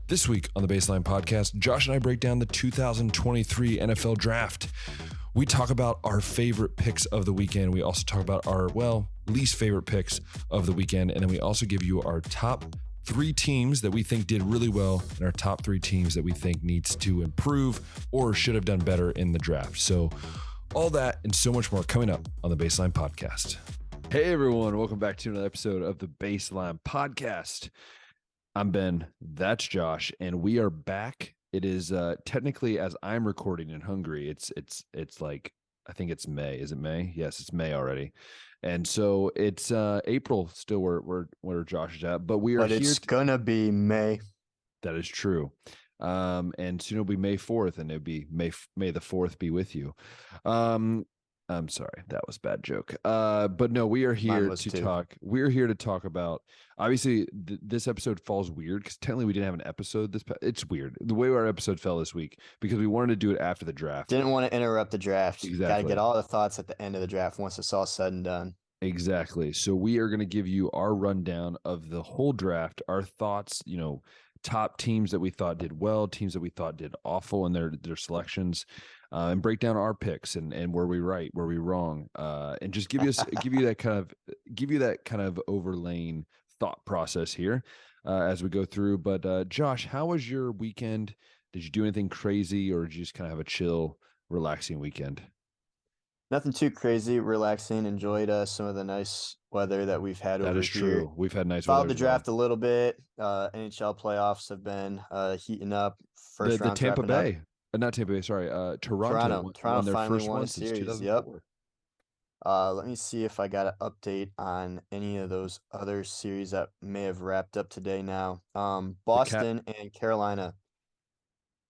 This week on the Baseline Podcast, Josh and I break down the 2023 NFL Draft. We talk about our favorite picks of the weekend. We also talk about our, least favorite picks of the weekend. And then we also give you our top 3 teams that we think did really well and our top 3 teams that we think needs to improve or should have done better in the draft. So all that and so much more coming up on the Baseline Podcast. Hey, everyone. Welcome back to another episode of the Baseline Podcast. I'm Ben, that's Josh, and we are back. It is technically, as I'm recording in Hungary, it's like, I think it's May. Is it May? Yes, it's May already. And so it's April still where Josh is at, but we are here. But it's gonna be May. That is true. And soon it'll be May 4th, and it'll be May the 4th be with you. I'm sorry, that was a bad joke. But no, we are here to talk. We're here to talk about, obviously, this episode falls weird because technically we didn't have an episode. It's weird the way our episode fell this week because we wanted to do it after the draft. Didn't want to interrupt the draft. Exactly. Got to get all the thoughts at the end of the draft once it's all said and done. Exactly. So we are going to give you our rundown of the whole draft, our thoughts, top teams that we thought did well, teams that we thought did awful in their selections. And break down our picks and where we right, where we wrong, and just give you that kind of overlaying thought process here as we go through. But Josh, how was your weekend? Did you do anything crazy, or did you just kind of have a chill, relaxing weekend? Nothing too crazy, relaxing. Enjoyed some of the nice weather that we've had over here. That is true. We've had nice weather. Followed the draft a little bit. NHL playoffs have been heating up. First round, the Tampa Bay. Not Tampa Bay, sorry. Toronto won their finally first won one a since series. 2004. Yep. Let me see if I got an update on any of those other series that may have wrapped up today now. Boston and Carolina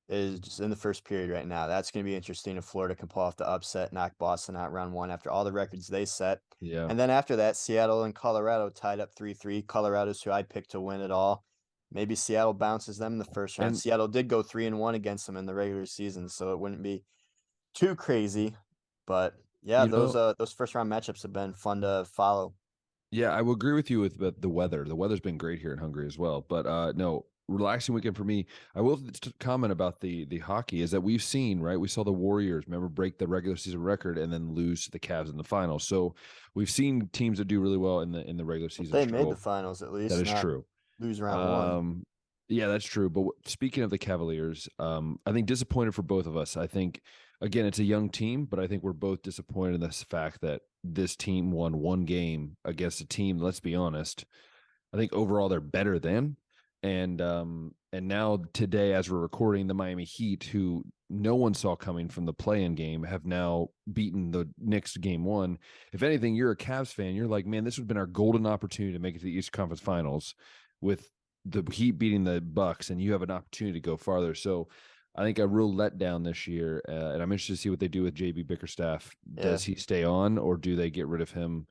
is just in the first period right now. That's going to be interesting if Florida can pull off the upset, knock Boston out round 1 after all the records they set. Yeah. And then after that, Seattle and Colorado tied up 3-3. Colorado's who I'd pick to win it all. Maybe Seattle bounces them in the first round. Seattle did go 3-1 against them in the regular season, so it wouldn't be too crazy. But yeah, those first round matchups have been fun to follow. Yeah, I will agree with you with the weather. The weather's been great here in Hungary as well. But no, relaxing weekend for me. I will comment about the hockey is that we've seen, right? We saw the Warriors, remember, break the regular season record and then lose to the Cavs in the finals. So we've seen teams that do really well in the regular season. They made the finals at least. That is true. Lose round 1. Yeah, that's true. But speaking of the Cavaliers, I think disappointed for both of us. I think, again, it's a young team, but I think we're both disappointed in this fact that this team won one game against a team, let's be honest, I think overall they're better than. And now today, as we're recording, the Miami Heat, who no one saw coming from the play-in game, have now beaten the Knicks game 1. If anything, you're a Cavs fan. You're like, man, this would have been our golden opportunity to make it to the Eastern Conference Finals with the Heat beating the Bucks, and you have an opportunity to go farther. So I think a real letdown this year, and I'm interested to see what they do with JB Bickerstaff. Yeah. Does he stay on, or do they get rid of him?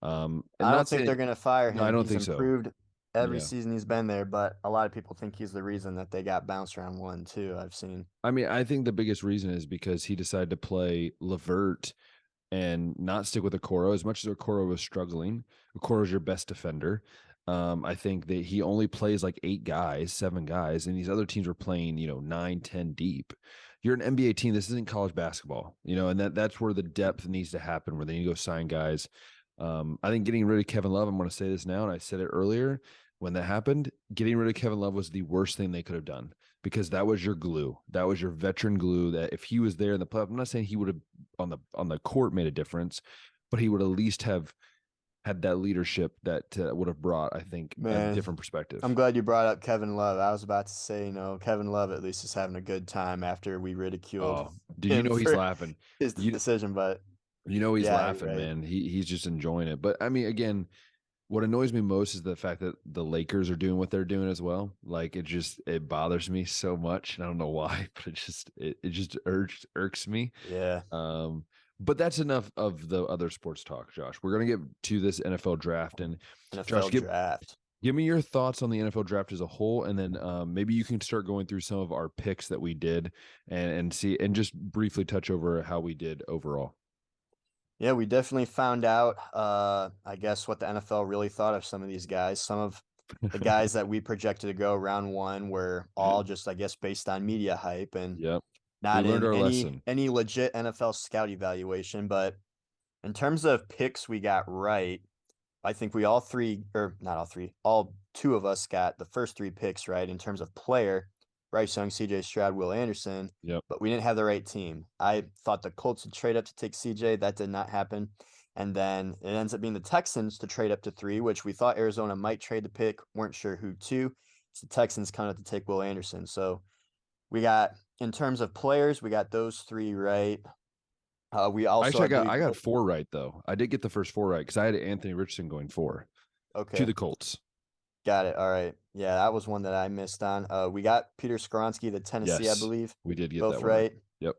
I don't think they're going to fire him. No, I don't think so. He's improved every season he's been there, but a lot of people think he's the reason that they got bounced round 1 too. I've seen. I mean, I think the biggest reason is because he decided to play LeVert and not stick with Okoro. As much as Okoro was struggling, Okoro's your best defender. I think that he only plays like 7 guys, and these other teams are playing, 9, 10 deep. You're an NBA team. This isn't college basketball, and that's where the depth needs to happen, where they need to go sign guys. I think getting rid of Kevin Love, I'm going to say this now, and I said it earlier when that happened, getting rid of Kevin Love was the worst thing they could have done because that was your glue. That was your veteran glue that if he was there in the playoff, I'm not saying he would have on the court made a difference, but he would at least have had that leadership that would have brought, I think, a different perspective. I'm glad you brought up Kevin Love. I was about to say, Kevin Love at least is having a good time after we ridiculed him. He's laughing. His decision, but he's laughing, right. Man. He's just enjoying it. But I mean, again, what annoys me most is the fact that the Lakers are doing what they're doing as well. Like it bothers me so much. And I don't know why, but it just irks me. Yeah. But that's enough of the other sports talk, Josh. We're going to get to this NFL draft. And Josh, give me your thoughts on the NFL draft as a whole, and then maybe you can start going through some of our picks that we did and see and just briefly touch over how we did overall. Yeah, we definitely found out, I guess, what the NFL really thought of some of these guys. Some of the guys that we projected to go round one were all just, I guess, based on media hype and Yep. We not learned in our any lesson. legit NFL scout evaluation. But in terms of picks we got right, I think we all three, or not all three, all two of us got the first three picks right in terms of player. Bryce Young, CJ Stroud, Will Anderson, Yep. but we didn't have the right team. I thought the Colts would trade up to take CJ. That did not happen. And then it ends up being the Texans to trade up to 3, which we thought Arizona might trade the pick. Weren't sure who to. It's the Texans kind of to take Will Anderson. So we got, in terms of players, we got those 3 right. We also, Actually, I believe, I got 4 right though. I did get the first 4 right because I had Anthony Richardson going 4 to okay. the Colts. Got it. All right. Yeah, that was one that I missed on. We got Peter Skoronsky, the Tennessee, I Yes, believe, we did get that both one right. right. Yep.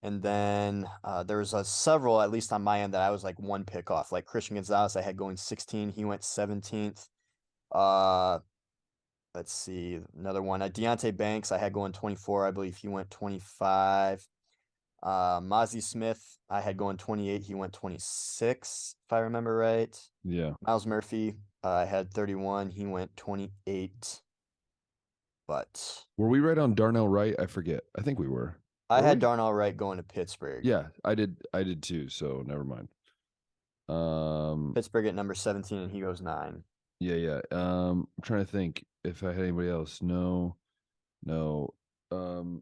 And then there was several, at least on my end, that I was like one pick off. Like Christian Gonzalez, I had going 16. He went 17th. Uh, let's see, another one. Deontay Banks, I had going 24. I believe he went 25. Mozzie Smith, I had going 28. He went 26, if I remember right. Yeah. Miles Murphy, I had 31. He went 28. But Were we right on Darnell Wright? I forget. I think we were. I Were had we? Darnell Wright going to Pittsburgh. Yeah, I did. I did too. So never mind. Pittsburgh at number 17, and he goes 9. Yeah, yeah. I'm trying to think if I had anybody else. No, no. Um,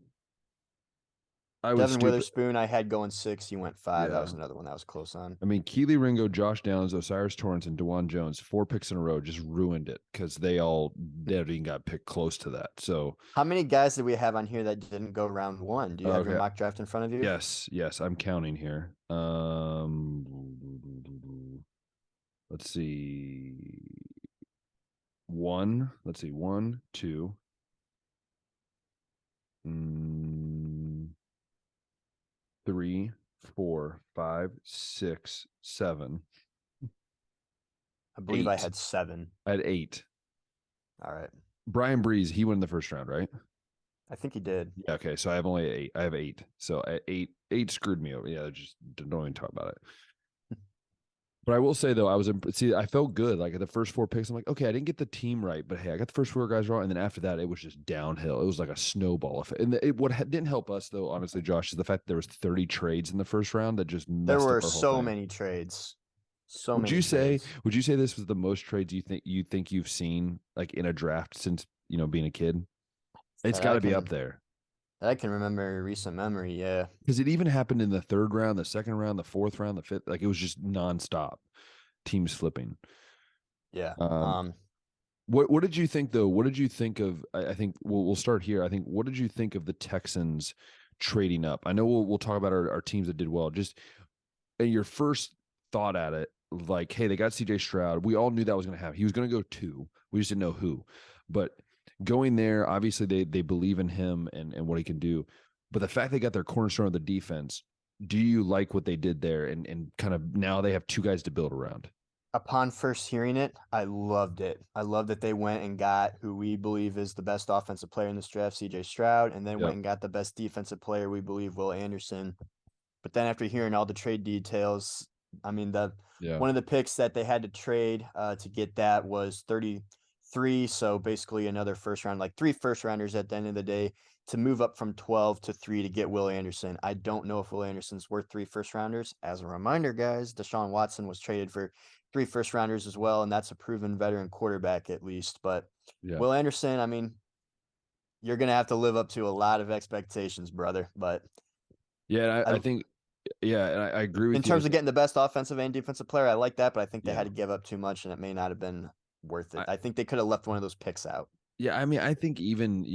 I was Devin stupid. Witherspoon, I had going 6. He went 5. That Yeah. was another one that was close on. I mean, Keely Ringo, Josh Downs, Osiris Torrance, and DeJuan Jones, 4 picks in a row, just ruined it because they didn't even got picked close to that. So, How many guys did we have on here that didn't go round 1? Do you have your okay. mock draft in front of you? Yes, I'm counting here. Let's see. Let's see. 1, 2, 3, 4, 5, 6, 7, I believe I 8. had 7. I had 8. All right. Brian Breeze, he won in the first round, right? I think he did. Yeah, okay, so I have only 8. I have 8. So at 8 screwed me over. Yeah, just don't even talk about it. But I will say though, I felt good. Like at the first 4 picks, I'm like, okay, I didn't get the team right, but hey, I got the first 4 guys wrong, and then after that, it was just downhill. It was like a snowball effect. And didn't help us though, honestly, Josh, is the fact that there was 30 trades in the first round that just There messed were up our whole so thing. many trades. So Would many you say trades. would you say this was the most trades you think you've seen like in a draft since being a kid? It's That got I to be up can there that I can remember in recent memory, yeah. because it even happened in the 3rd round, the 2nd round, the 4th round, the 5th. Like it was just nonstop teams flipping. Yeah. Um, what did you think though? What did you think of? I think we'll start here. I think what did you think of the Texans trading up? I know we'll talk about our teams that did well. Just your first thought at it, like, hey, they got CJ Stroud. We all knew that was going to happen. He was going to go 2. We just didn't know who. But going there, obviously they believe in him and what he can do. But the fact they got their cornerstone of the defense, do you like what they did there? And kind of now they have 2 guys to build around. Upon first hearing it, I loved it. I love that they went and got who we believe is the best offensive player in this draft, CJ Stroud, and then Yep. went and got the best defensive player we believe, Will Anderson. But then after hearing all the trade details, I mean one of the picks that they had to trade to get that was 33. So basically another first round, like 3 first rounders at the end of the day to move up from 12 to 3 to get Will Anderson. I don't know if Will Anderson's worth 3 first rounders. As a reminder, guys, Deshaun Watson was traded for 3 first rounders as well, and that's a proven veteran quarterback at least. But Yeah. Will Anderson, I mean, you're gonna have to live up to a lot of expectations, brother. But Yeah, I think, yeah, and I agree with in you. terms of getting the best offensive and defensive player, I like that, but I think they Yeah. had to give up too much, and it may not have been worth it. I think they could have left one of those picks out. Yeah, I mean, I think even,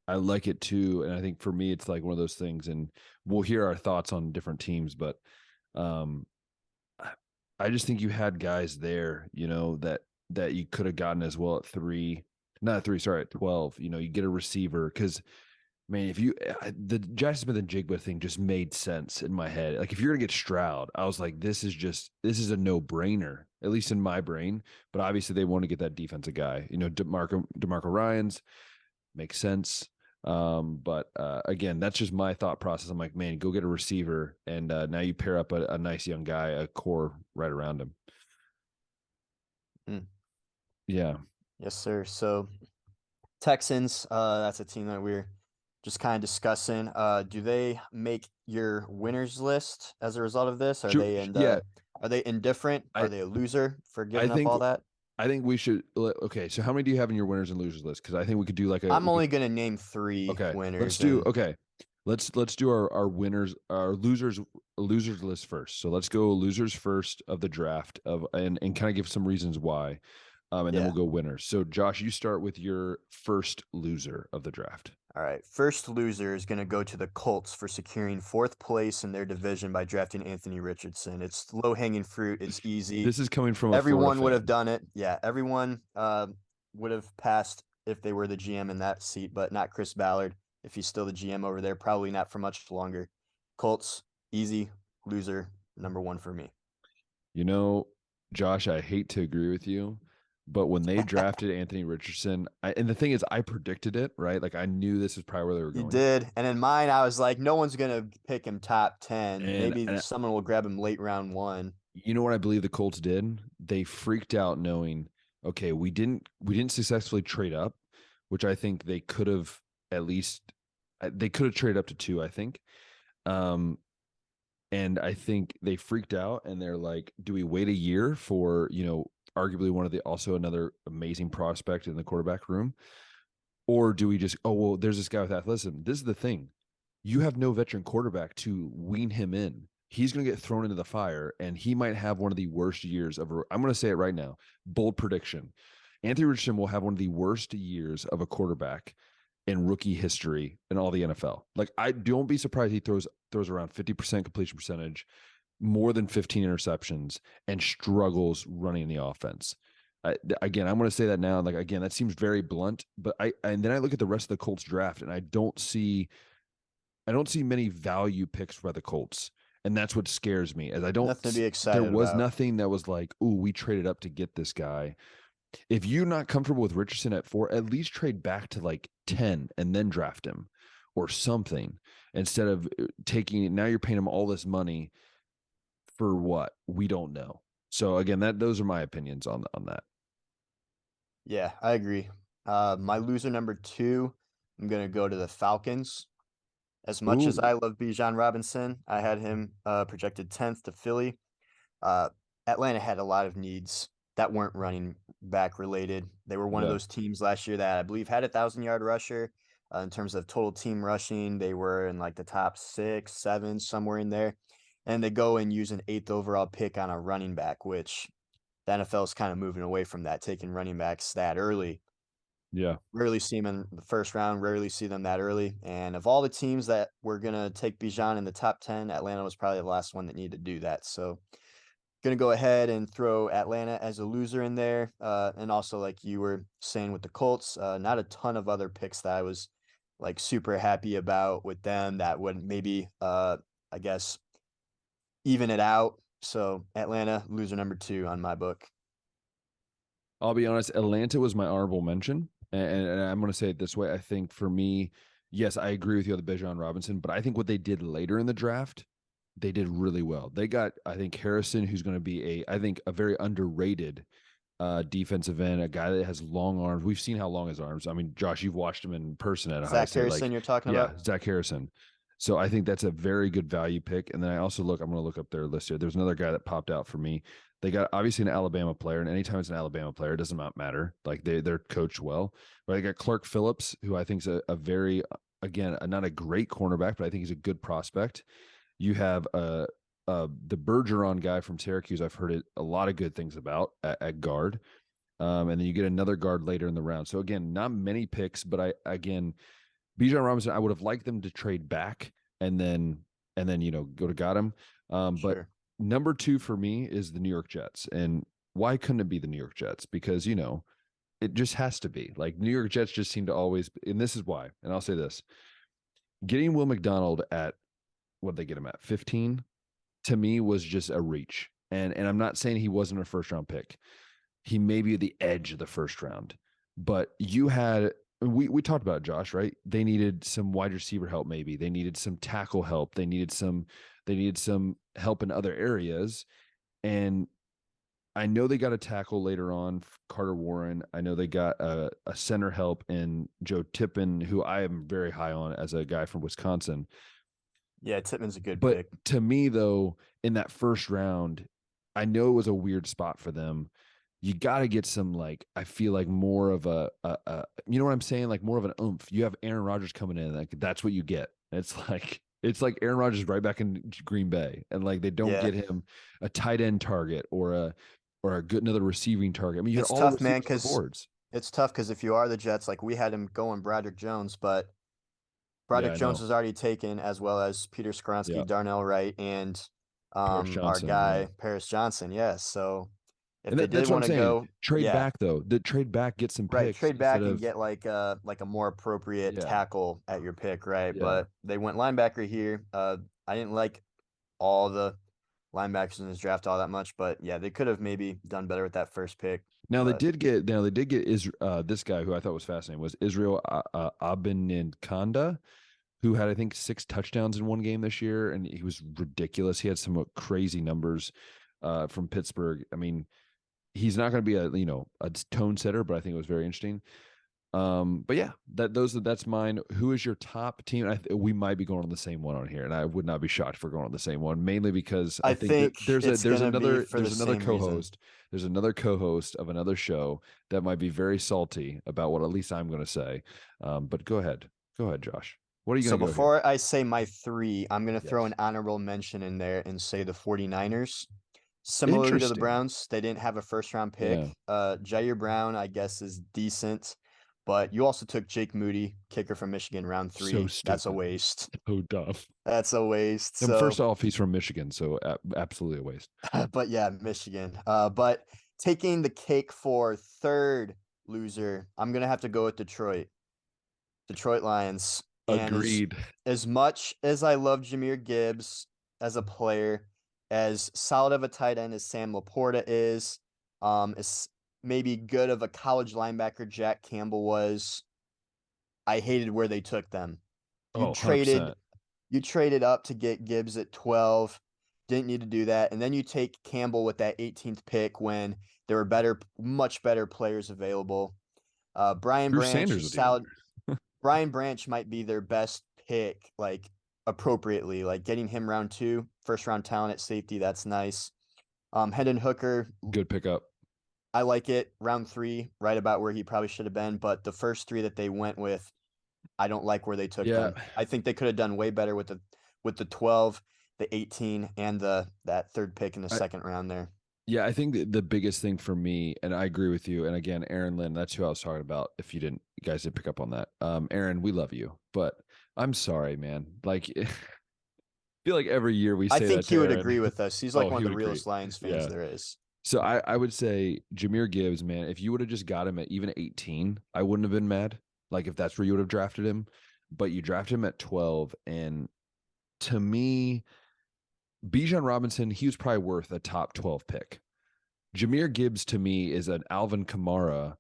I like it too. And I think for me, it's like one of those things, and we'll hear our thoughts on different teams, but I just think you had guys there, that you could have gotten as well at 3, not at 3, sorry, at 12. You get a receiver because, man, if the Jackson Smith and Jigba thing just made sense in my head. Like if you're gonna get Stroud, I was like, this is a no brainer, at least in my brain. But obviously they want to get that defensive guy. DeMarco Ryans makes sense. But again, that's just my thought process. I'm like, man, go get a receiver, and now you pair up a nice young guy, a core right around him. Mm. Yeah. Yes, sir. So Texans, that's a team that we're just kind of discussing. Do they make your winners list as a result of this? Yeah, Are they indifferent? Are I they a loser for I giving up think all that? I think we should. Okay, so how many do you have in your winners and losers list? Because I think we could do like a I'm we could. only gonna name three Okay, let's winners, do. and Okay, let's do our winners, our losers list first. So let's go losers first of the draft of and kind of give some reasons why, and then we'll yeah. go winners. So Josh, you start with your first loser of the draft. All right. First loser is gonna go to the Colts for securing fourth place in their division by drafting Anthony Richardson. It's low hanging fruit. It's easy. This is coming from a Florida Everyone would have fan. done it. Yeah, everyone would have passed if they were the GM in that seat, but not Chris Ballard. If he's still the GM over there, probably not for much longer. Colts, easy loser, number one for me. You know, Josh, I hate to agree with you, but when they drafted Anthony Richardson, and the thing is, I predicted it, right? Like I knew this is probably where they were You going. did. And in mine, I was like, no one's gonna pick him top 10. And, Maybe and someone will grab him late round one. you know what I believe the Colts did? They freaked out knowing, okay, we didn't successfully trade up, which I think they could have at least they could have traded up to two, I think. Um, and I think they freaked out and they're like, do we wait a year for, arguably one of the also another amazing prospect in the quarterback room? Or do we just, oh, well, there's this guy with athleticism. This is the thing. You have no veteran quarterback to wean him in. He's going to get thrown into the fire, and he might have one of the worst years of. I'm going to say it right now. Bold prediction: Anthony Richardson will have one of the worst years of a quarterback in rookie history in all the NFL. Like, I don't be surprised he throws around 50% completion percentage, more than 15 interceptions, and struggles running the offense. Again, I'm going to say that now. Like, again, that seems very blunt, but and then I look at the rest of the Colts draft, and I don't see many value picks by the Colts. And that's what scares me. As I don't, Nothing to be there excited was about. nothing that was like, "Ooh, we traded up to get this guy." If you're not comfortable with Richardson at 4, at least trade back to like 10 and then draft him or something instead of taking. Now you're paying him all this money for what we don't know. So again, those are my opinions on that. Yeah, I agree. My loser number two, I'm gonna go to the Falcons. As much as Ooh, I love Bijan Robinson, I had him projected 10th to Philly. Uh, Atlanta had a lot of needs that weren't running back related. They were one of yeah. those teams last year that I believe had 1,000 yard rusher. In terms of total team rushing, they were in like the top 6, 7, somewhere in there. And they go and use an eighth overall pick on a running back, which the NFL is kind of moving away from that, taking running backs that early. Yeah. Rarely see them in the first round, rarely see them that early. And of all the teams that were going to take Bijan in the top 10, Atlanta was probably the last one that needed to do that. So, going to go ahead and throw Atlanta as a loser in there. And also, like you were saying with the Colts, not a ton of other picks that I was like super happy about with them that would maybe, I guess, even it out. So, Atlanta, loser number two on my book. I'll be honest, Atlanta was my honorable mention. And I'm going to say it this way. I think for me, yes, I agree with you on the Bijan Robinson, but I think what they did later in the draft, they did really well. They got, I think, Harrison, who's going to be I think, a very underrated defensive end, a guy that has long arms. We've seen how long his arms. I mean, Josh, you've watched him in person at Ohio Zach State. Harrison, Like, you're talking yeah, about? Zach Harrison. So I think that's a very good value pick. And then I'm going to look up their list here. There's another guy that popped out for me. They got obviously an Alabama player, and anytime it's an Alabama player, it does not matter. Like they're coached well. But they got Clark Phillips, who I think is a very, again, not a great cornerback, but I think he's a good prospect. You have the Bergeron guy from Syracuse. I've heard a lot of good things about at guard. And then you get another guard later in the round. So again, not many picks, but Bijan Robinson, I would have liked them to trade back and then go to got him. But Sure. number two for me is the New York Jets. And why couldn't it be the New York Jets? Because it just has to be. Like New York Jets just seem to always, and this is why. And I'll say this: getting Will McDonald at what they get him at 15 to me was just a reach. And I'm not saying he wasn't a first round pick. He may be at the edge of the first round, but we talked about it, Josh, right? They needed some wide receiver help. Maybe they needed some tackle help. They needed some help in other areas. And I know they got a tackle later on, Carter Warren. I know they got a center help in Joe Tippin, who I am very high on as a guy from Wisconsin. Yeah, Tippmann's a good But pick. to me, though, in that first round, I know it was a weird spot for them. You got to get some, like, I feel like more of you know what I'm saying? Like more of an oomph. You have Aaron Rodgers coming in, like that's what you get. It's like Aaron Rodgers right back in Green Bay, and like they don't Yeah. get him a tight end target or a good another receiving target. I mean, you had It's all the tough, man, receivers on the because boards. if you are the Jets, like we had him going Broderick Jones, but Yeah, Broderick I Jones know. was already taken, as well as Peter Yeah, Skronsky, Darnell Wright, and Paris our Johnson. Yeah, guy Paris Johnson. Yeah, so if and they did that's what I'm want to saying. go, Trade yeah, back though. The trade back, get some right, picks trade instead back and of get like a more appropriate yeah, tackle at your pick, right? yeah. But they went linebacker here. I didn't like all the linebackers in this draft all that much, but yeah, they could have maybe done better with that first pick. But They did get this guy who I thought was fascinating was Israel Abeninkonda, who had I think 6 touchdowns in one game this year, and he was ridiculous. He had some crazy numbers from Pittsburgh. I mean, he's not going to be a tone setter, but I think it was very interesting. But yeah, that's mine. Who is your top team? We might be going on the same one on here, and I would not be shocked if we're going on the same one. Mainly because I I think think it's gonna be for the there's another same reason. co-host. There's another co-host of another show that might be very salty about what at least I'm going to say. But go ahead, Josh. What are you So going to go here? before I say my three, I'm going to throw Yes, an honorable mention in there and say the 49ers. Similarly to the interesting. Browns, they didn't have a first round Yeah, pick. Jair Brown, I guess, is decent, but you also took Jake Moody, kicker from Michigan, round so three. That's a stupid, waste. so dumb. That's a waste. And first So, off, he's from Michigan, so absolutely a waste. but yeah, Michigan. But taking the cake for third loser, I'm gonna have to go with Detroit. Detroit Lions. And Agreed. as much as I love Jameer Gibbs as a player, as solid of a tight end as Sam Laporta is maybe good of a college linebacker Jack Campbell was, I hated where they took them. You Oh, traded 100%. you traded up to get Gibbs at 12. Didn't need to do that. And then you take Campbell with that 18th pick when there were much better players available. Brian Drew Branch Sanders is was even solid. there. Brian Branch might be their best pick, like appropriately, like getting him round two, first round talent at safety. That's nice. Hendon Hooker, Good pickup. I like it. Round three, right about where he probably should have been. But the first three that they went with, I don't like where they took Yeah. them. I think they could have done way better with the 12, the 18, and the that third pick in the I, second round there. yeah, I think the biggest thing for me, and I agree with you. And again, Aaron Lynn, that's who I was talking about. If you guys didn't pick up on that. Aaron, we love you, but I'm sorry, man. Like, I feel like every year we I say think that to he would Aaron. agree with us. He's like Oh, one he of the would agree. realest Lions fans Yeah. there is. So I would say Jameer Gibbs, man, if you would have just got him at even 18, I wouldn't have been mad. Like if that's where you would have drafted him, but you drafted him at 12. And to me, Bijan Robinson, he was probably worth a top 12 pick. Jameer Gibbs to me is an Alvin Kamara,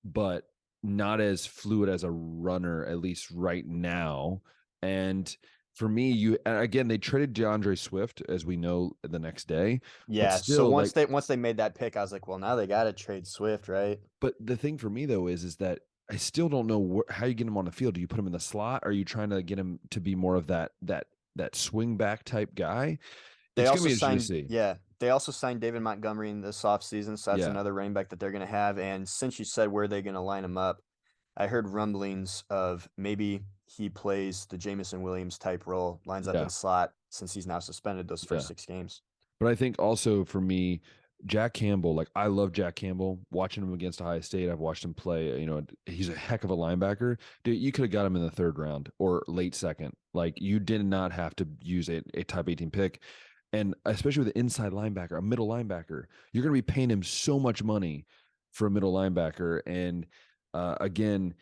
but not as fluid as a runner, at least right now. And for me, again, they traded DeAndre Swift, as we know, the next day, but Yeah. So still, like, once they made that pick, I was like, well, now they got to trade Swift, right? but the thing for me though is that I still don't know how you get him on the field. Do you put him in the slot? Are you trying to get him to be more of that swing back type guy? They It's gonna also be interesting to signed, see. yeah, they also signed David Montgomery in this offseason, so that's Yeah, another running back that they're going to have. And since you said where they're going to line him up, I heard rumblings of maybe he plays the Jamison Williams type role, lines up in yeah, slot since he's now suspended those first yeah. 6 games. But I think also for me, Jack Campbell, like I love Jack Campbell. Watching him against Ohio State, I've watched him play. He's a heck of a linebacker. Dude, you could have got him in the third round or late second. Like you did not have to use a type 18 pick. And especially with an inside linebacker, a middle linebacker, you're going to be paying him so much money for a middle linebacker. And again,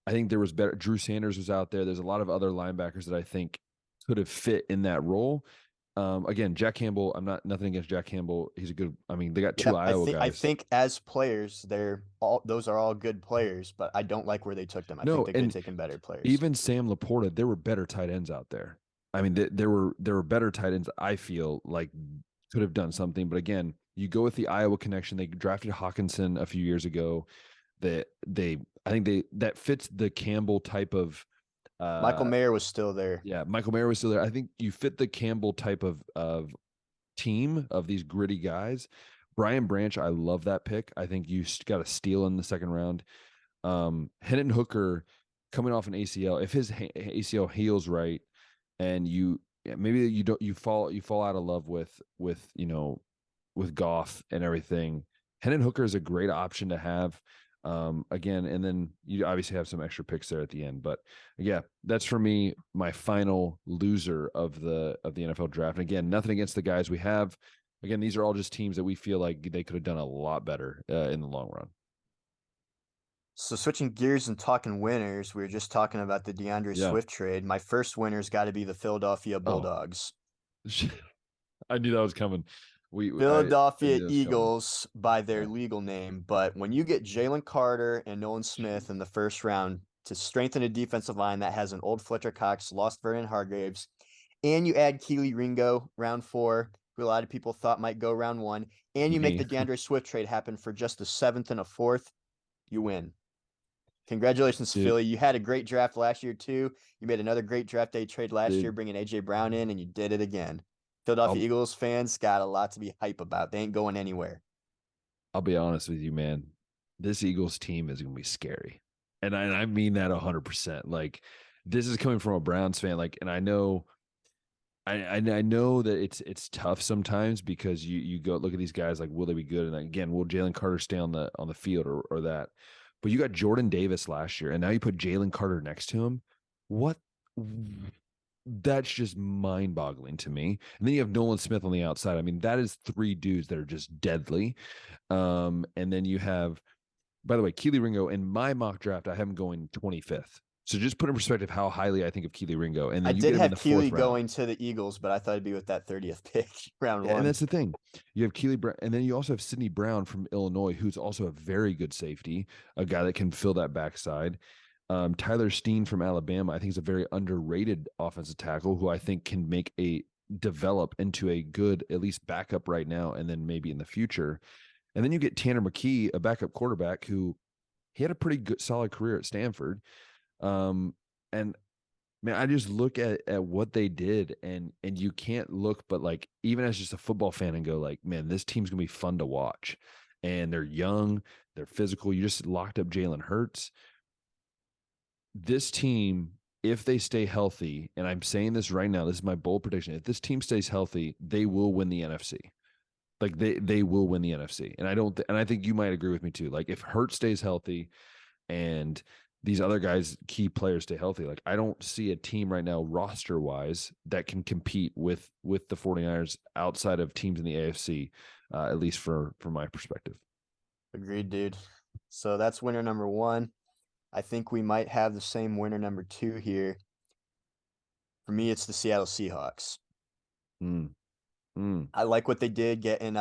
I think there was better. Drew Sanders was out there. There's a lot of other linebackers that I think could have fit in that role. Again, Jack Campbell, I'm not nothing against Jack Campbell. He's a good, I mean, they got Yeah, two Iowa I guys. think as players, those are all good players, but I don't like where they took them. I think No, they could have and taken better players. even Sam Laporta, there were better tight ends out there. I mean, there were better tight ends. I feel like could have done something, but again, You go with the Iowa connection. They drafted Hawkinson a few years ago. I think that fits the Campbell type of Michael Mayer was still there. yeah, Michael Mayer was still there. I think you fit the Campbell type of team of these gritty guys. Brian Branch, I love that pick. I think you got a steal in the second round. Hendon Hooker coming off an ACL, if his ACL heals right, and maybe you fall out of love with with Goff and everything. Hendon Hooker is a great option to have. Again, and then you obviously have some extra picks there at the end, but yeah, that's for me my final loser of the NFL draft. And again, nothing against the guys we have. Again, these are all just teams that we feel like they could have done a lot better in the long run. So switching gears and talking winners, we were just talking about the DeAndre Swift trade. My first winner's got to be the Philadelphia Bulldogs. I knew that was coming. Philadelphia Eagles by their legal name, but when you get Jalen Carter and Nolan Smith in the first round to strengthen a defensive line that has an old Fletcher Cox, lost Vernon Hargraves, and you add Keely Ringo round 4, who a lot of people thought might go round 1, and you make the DeAndre Swift trade happen for just a 7th and a 4th, you win. Congratulations, dude. Philly. You had a great draft last year, too. You made another great draft day trade last year, bringing A.J. Brown in, and you did it again. Philadelphia Eagles fans got a lot to be hype about. They ain't going anywhere. I'll be honest with you, man. This Eagles team is going to be scary. And I mean that 100%. Like, this is coming from a Browns fan. Like, and I know that it's tough sometimes because you go look at these guys like, will they be good? And again, will Jalen Carter stay on the field or that? But you got Jordan Davis last year, and now you put Jalen Carter next to him. What? That's just mind-boggling to me. And then you have Nolan Smith on the outside. I mean, that is 3 dudes that are just deadly. And then you have, by the way, Keely Ringo. In my mock draft, I have him going 25th. So just put in perspective how highly I think of Keely Ringo. And then I did have Keely going to the Eagles, but I thought it'd be with that 30th pick, round 1. And that's the thing. You have Keely Brown, and then you also have Sidney Brown from Illinois, who's also a very good safety, a guy that can fill that backside. Tyler Steen from Alabama, I think is a very underrated offensive tackle who I think can develop into a good, at least backup right now, and then maybe in the future. And then you get Tanner McKee, a backup quarterback who he had a pretty good, solid career at Stanford. And man, I just look at what they did and you can't look, but like, even as just a football fan and go like, man, this team's going to be fun to watch, and they're young, they're physical. You just locked up Jalen Hurts. This team, if they stay healthy, and I'm saying this right now, this is my bold prediction. If this team stays healthy, they will win the NFC. Like they will win the NFC. And I think you might agree with me too. Like if Hurts stays healthy and these other guys, key players, stay healthy, like I don't see a team right now roster wise that can compete with the 49ers outside of teams in the AFC, at least from my perspective. Agreed, dude. So that's winner number 1. I think we might have the same winner number 2 here. For me, it's the Seattle Seahawks. I like what they did getting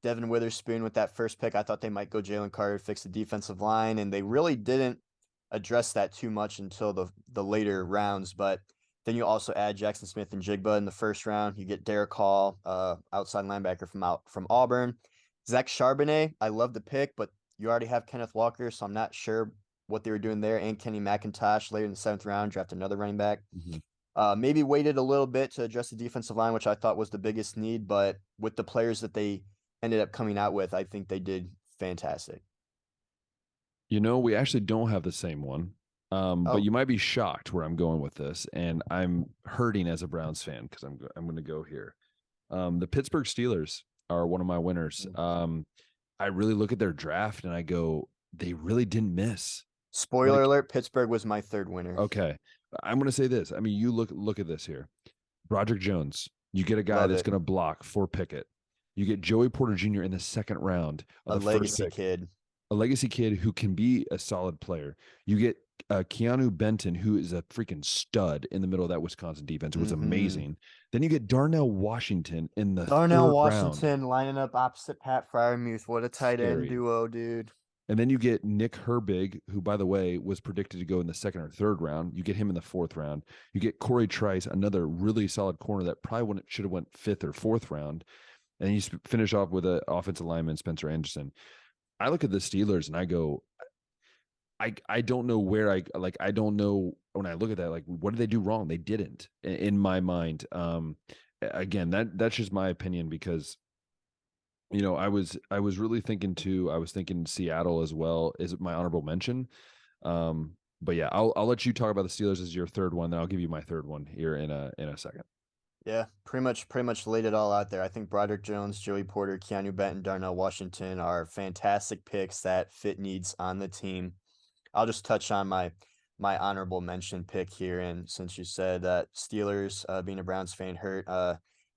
Devin Witherspoon with that first pick. I thought they might go Jalen Carter, fix the defensive line, and they really didn't address that too much until the later rounds. But then you also add Jackson Smith and Jigba in the first round. You get Derek Hall, outside linebacker from Auburn. Zach Charbonnet, I love the pick, but you already have Kenneth Walker, so I'm not sure what they were doing there. And Kenny McIntosh later in the 7th round, draft another running back. Maybe waited a little bit to address the defensive line, which I thought was the biggest need. But with the players that they ended up coming out with, I think they did fantastic. You know, we actually don't have the same one, but you might be shocked where I'm going with this, and I'm hurting as a Browns fan because I'm going to go here. The Pittsburgh Steelers are one of my winners. I really look at their draft and I go, they really didn't miss. Spoiler alert, Pittsburgh was my 3rd winner. Okay. I'm going to say this. I mean, you look at this here. Broderick Jones, you get a guy that's going to block for Pickett. You get Joey Porter Jr. in the 2nd round. A legacy kid. A legacy kid who can be a solid player. You get Keanu Benton, who is a freaking stud in the middle of that Wisconsin defense. It was amazing. Then you get Darnell Washington in the Darnell Washington lining up opposite Pat Freiermuth. What a tight end duo, dude. And then you get Nick Herbig, who, by the way, was predicted to go in the 2nd or 3rd round. You get him in the 4th round. You get Corey Trice, another really solid corner that probably should have went 5th or 4th round. and you finish off with an offensive lineman, Spencer Anderson. I look at the Steelers and I go, I don't know where I don't know when I look at that, like, what did they do wrong? They didn't, in my mind. Again, that's just my opinion, because I was really thinking too. I was thinking Seattle as well is my honorable mention. But yeah, I'll let you talk about the Steelers as your third one, then I'll give you my third one here in a second. Yeah, pretty much laid it all out there. I think Broderick Jones, Joey Porter, Keanu Benton, Darnell Washington are fantastic picks that fit needs on the team. I'll just touch on my honorable mention pick here, and since you said that Steelers, being a Browns fan, hurt,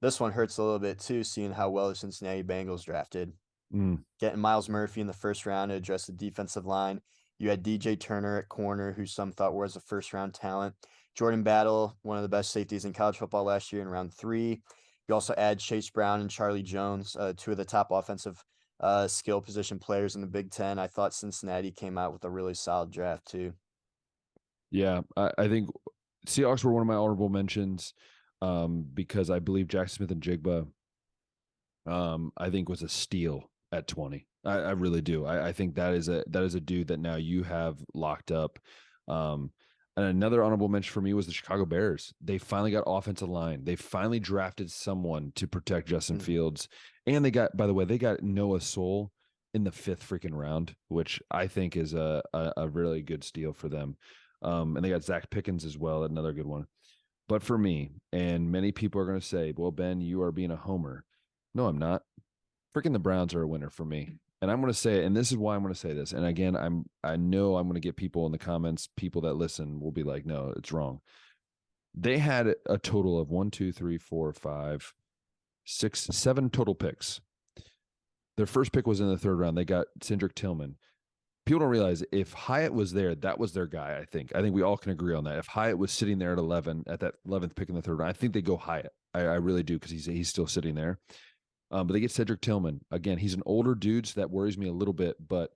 this one hurts a little bit too, seeing how well the Cincinnati Bengals drafted. Mm, Getting Miles Murphy in the first round to address the defensive line. You had DJ Turner at corner, who some thought was a first round talent. Jordan Battle, one of the best safeties in college football last year in round 3. You also add Chase Brown and Charlie Jones, two of the top offensive skill position players in the Big Ten. I thought Cincinnati came out with a really solid draft too. yeah, I think Seahawks were one of my honorable mentions, because I believe Jack Smith and Jigba, I think was a steal at 20. I really do. I think that is a dude that now you have locked up. And another honorable mention for me was the Chicago Bears. They finally got offensive line. They finally drafted someone to protect Justin Mm. Fields. And by the way, they got Noah Sewell in the 5th freaking round, which I think is a really good steal for them. And they got Zach Pickens as well, another good one. But for me, and many people are going to say, well, Ben, you are being a homer. No, I'm not. Freaking the Browns are a winner for me. And I'm going to say it, and this is why I'm going to say this. And again, I know I'm going to get people in the comments, people that listen will be like, no, it's wrong. They had a total of 1, 2, 3, 4, 5, 6, 7 total picks. Their first pick was in the 3rd round. They got Cedric Tillman. People don't realize, if Hyatt was there, that was their guy. I think we all can agree on that. If Hyatt was sitting there at 11, at that 11th pick in the 3rd round, I think they go Hyatt. I really do, because he's still sitting there. But they get Cedric Tillman. Again, he's an older dude, so that worries me a little bit. But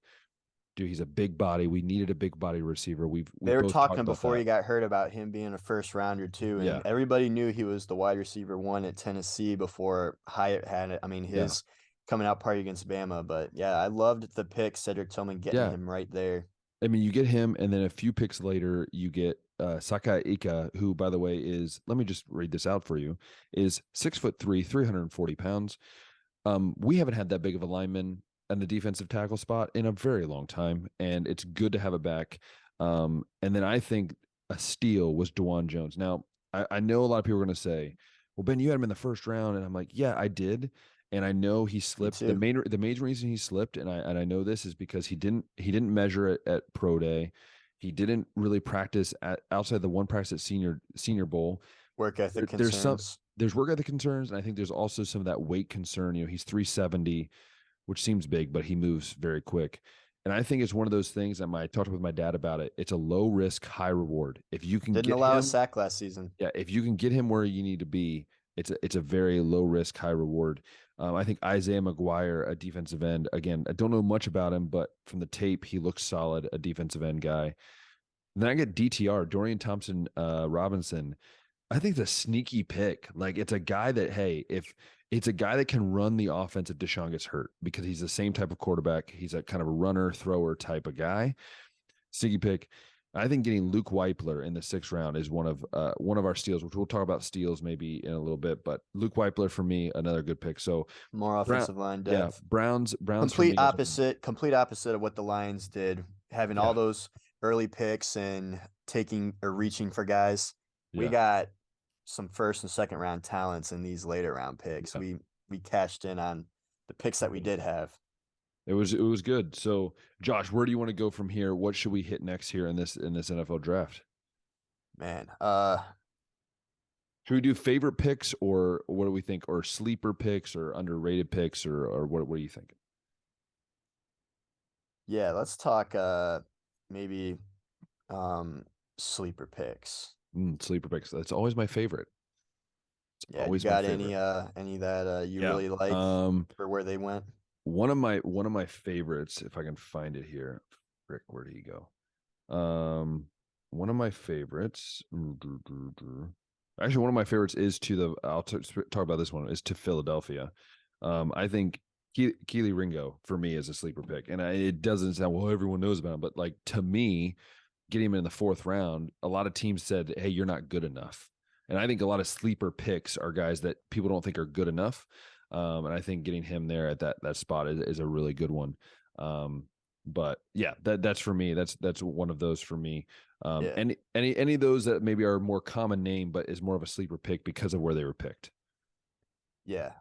dude, he's a big body. We needed a big body receiver. We They were both talked talking about before that. he got hurt about him being a first rounder too, Yeah, and everybody knew he was the wide receiver one at Tennessee before Hyatt had it. I mean, yeah, his coming out party against Bama, but yeah, I loved the pick, Cedric Tillman getting yeah. him right there. I mean, you get him, and then a few picks later, you get Sakai Ika, who, by the way, is, let me just read this out for you, is 6'3", 340 pounds. We haven't had that big of a lineman in the defensive tackle spot in a very long time, and it's good to have it back. And then I think a steal was DeJuan Jones. Now, I know a lot of people are going to say, well, Ben, you had him in the 1st round. And I'm like, yeah, I did. And I know he Me slipped. The too. main reason he slipped, and I know this, is because he didn't measure it at pro day. He didn't really practice outside the one practice at senior bowl. Work ethic There's concerns. work ethic concerns, and I think there's also some of that weight concern. He's 370, which seems big, but he moves very quick. And I think it's one of those things that I talked with my dad about it. It's a low risk, high reward. If you can Didn't get allow a him, sack last season. yeah, if you can get him where you need to be, it's a very low risk, high reward. I think Isaiah McGuire, a defensive end. Again, I don't know much about him, but from the tape, he looks solid, a defensive end guy. And then I get DTR, Dorian Thompson Robinson. I think it's a sneaky pick. Like, it's a guy that, hey, if it's a guy that can run the offense if Deshaun gets hurt, because he's the same type of quarterback. He's a kind of a runner, thrower type of guy. Sneaky pick. I think getting Luke Weipler in the 6th round is one of our steals, which we'll talk about steals maybe in a little bit. But Luke Weipler for me, another good pick. So More Brown, offensive line yeah, depth. Browns for Complete me. opposite, complete opposite of what the Lions did, having all Yeah, those early picks and taking or reaching for guys. We yeah, got some first and second round talents in these later round picks. yeah. We cashed in on the picks that we did have. It was good. So, Josh, where do you want to go from here? What should we hit next here in this NFL draft? Man, Should we do favorite picks, or what do we think, or sleeper picks, or underrated picks, or what do you think? yeah, let's talk maybe um sleeper picks. Sleeper picks. That's always my favorite. It's Yeah, you always my got favorite. any that you Yeah. really like for where they went? One of my favorites, if I can find it here. Rick, where did he go? One of my favorites. Actually, one of my favorites is to the. I'll talk about this one. Is to Philadelphia. I think Keely Ringo for me is a sleeper pick, and it doesn't sound well. Everyone knows about him, but like to me, getting him in the fourth round, a lot of teams said, "Hey, you're not good enough." And I think a lot of sleeper picks are guys that people don't think are good enough. And I think getting him there at that spot is a really good one. But yeah, that's for me. That's one of those for me. Yeah. Any of those that maybe are more common name, but is more of a sleeper pick because of where they were picked. Yeah.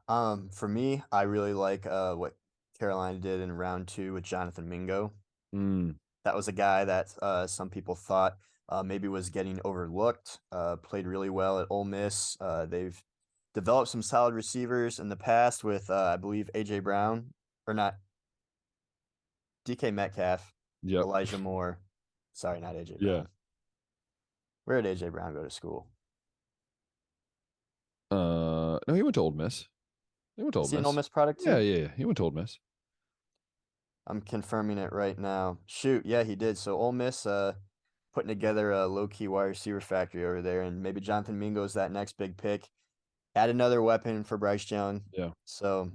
For me, I really like what Carolina did in round 2 with Jonathan Mingo. Mm, That was a guy that some people thought maybe was getting overlooked. Played really well at Ole Miss. They've developed some solid receivers in the past with I believe AJ Brown or not DK Metcalf, yep. Elijah Moore. Sorry, not AJ Yeah. Brown. Where did AJ Brown go to school? No, he went to Old Miss. He went to Is Old he an Ole Miss. Miss product Yeah, too? yeah, yeah. He went to Old Miss. I'm confirming it right now. Shoot, yeah, he did. So Ole Miss putting together a low key wide receiver factory over there, and maybe Jonathan Mingo is that next big pick. Add another weapon for Bryce Young. Yeah. So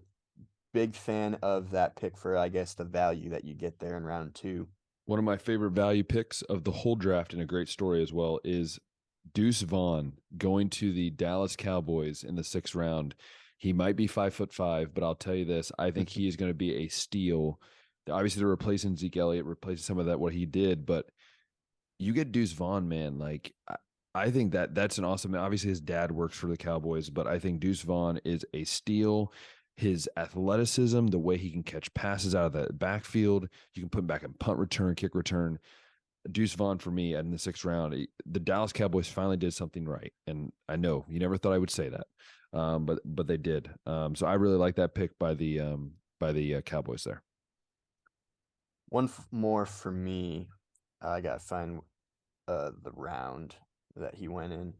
big fan of that pick for I guess the value that you get there in round 2. One of my favorite value picks of the whole draft, and a great story as well, is Deuce Vaughn going to the Dallas Cowboys in the 6th round. He might be 5'5", but I'll tell you this: I think he is going to be a steal. Obviously, they're replacing Zeke Elliott, replacing some of that what he did, but you get Deuce Vaughn, man. Like I think that's an awesome. Obviously, his dad works for the Cowboys, but I think Deuce Vaughn is a steal. His athleticism, the way he can catch passes out of the backfield, you can put him back in punt return, kick return. Deuce Vaughn for me in the 6th round. The Dallas Cowboys finally did something right, and I know you never thought I would say that, but they did. So I really like that pick by the Cowboys there. One more for me. I gotta find the round that he went in.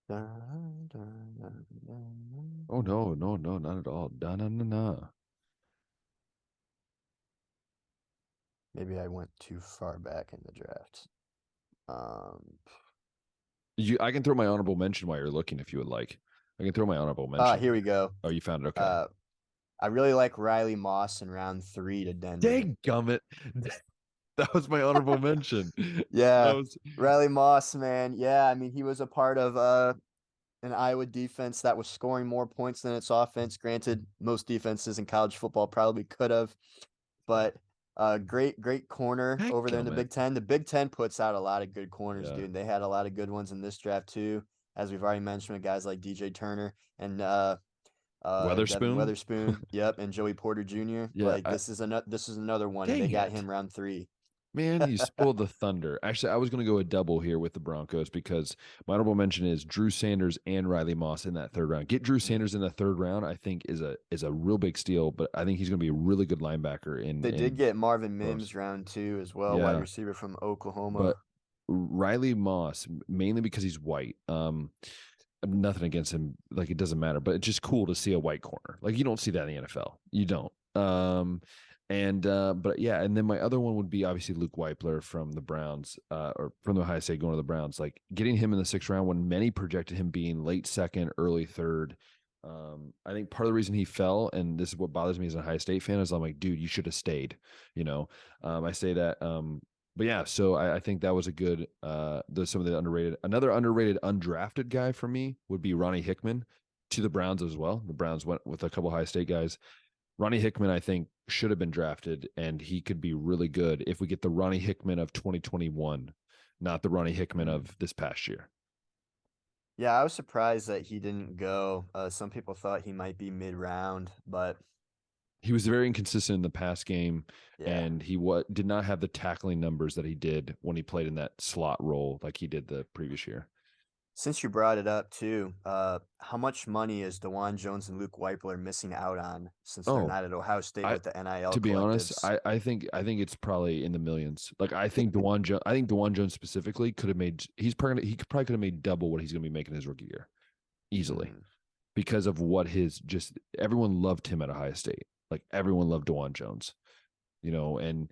Dun, dun, dun, dun, Oh no, no, no, not at all. Da na na na. Maybe I went too far back in the draft. Um, I can throw my honorable mention while you're looking if you would like. I can throw my honorable mention. here we go. Oh, you found it. Okay. Uh, I really like Riley Moss in round 3 to Denver. Dang gummit. That was my honorable mention. That Yeah, was Riley Moss, man. Yeah, I mean he was a part of an Iowa defense that was scoring more points than its offense. Granted, most defenses in college football probably could have, but great corner heck over there in the gummit. Big Ten. The Big Ten puts out a lot of good corners, Yeah. dude. They had a lot of good ones in this draft too, as we've already mentioned with guys like DJ Turner and Devin Weatherspoon. Weatherspoon. Yep, and Joey Porter Jr. Yeah. Like this is another one, and they Dang got it. him round 3. Man, you spoiled the thunder. Actually, I was going to go a double here with the Broncos because my honorable mention is Drew Sanders and Riley Moss in that 3rd round. Get Drew Sanders in the 3rd round, I think is a real big steal, but I think he's going to be a really good linebacker They did in get Marvin close. Mims round 2 as well, wide Yeah, receiver from but Oklahoma. Riley Moss mainly because he's white. Nothing against him, like it doesn't matter, but it's just cool to see a white corner. Like you don't see that in the NFL. You don't. But yeah, and then my other one would be obviously Luke Weipler from the Browns, or from the Ohio State going to the Browns. Like getting him in the 6th round when many projected him being late 2nd, early 3rd. I think part of the reason he fell, and this is what bothers me as an Ohio State fan, is I'm like, dude, you should have stayed. You know, I say that. But yeah, so I think that was a good. Some of the underrated. Another underrated undrafted guy for me would be Ronnie Hickman to the Browns as well. The Browns went with a couple Ohio State guys. Ronnie Hickman, I think, should have been drafted, and he could be really good if we get the Ronnie Hickman of 2021, not the Ronnie Hickman Mm. of this past year. Yeah, I was surprised that he didn't go. Some people thought he might be mid-round, but He was very inconsistent in the pass game, yeah. and he did not have the tackling numbers that he did when he played in that slot role like he did the previous year. Since you brought it up too, how much money is DeJuan Jones and Luke Weipler missing out on since they're Oh, not at Ohio State I with the NIL to be honest, collectives? I think it's probably in the millions. Like I think DeJuan Jones specifically could have made he probably could have made double what he's going to be making his rookie year easily Mm. because of what his just everyone loved him at Ohio State. Like everyone loved DeJuan Jones, and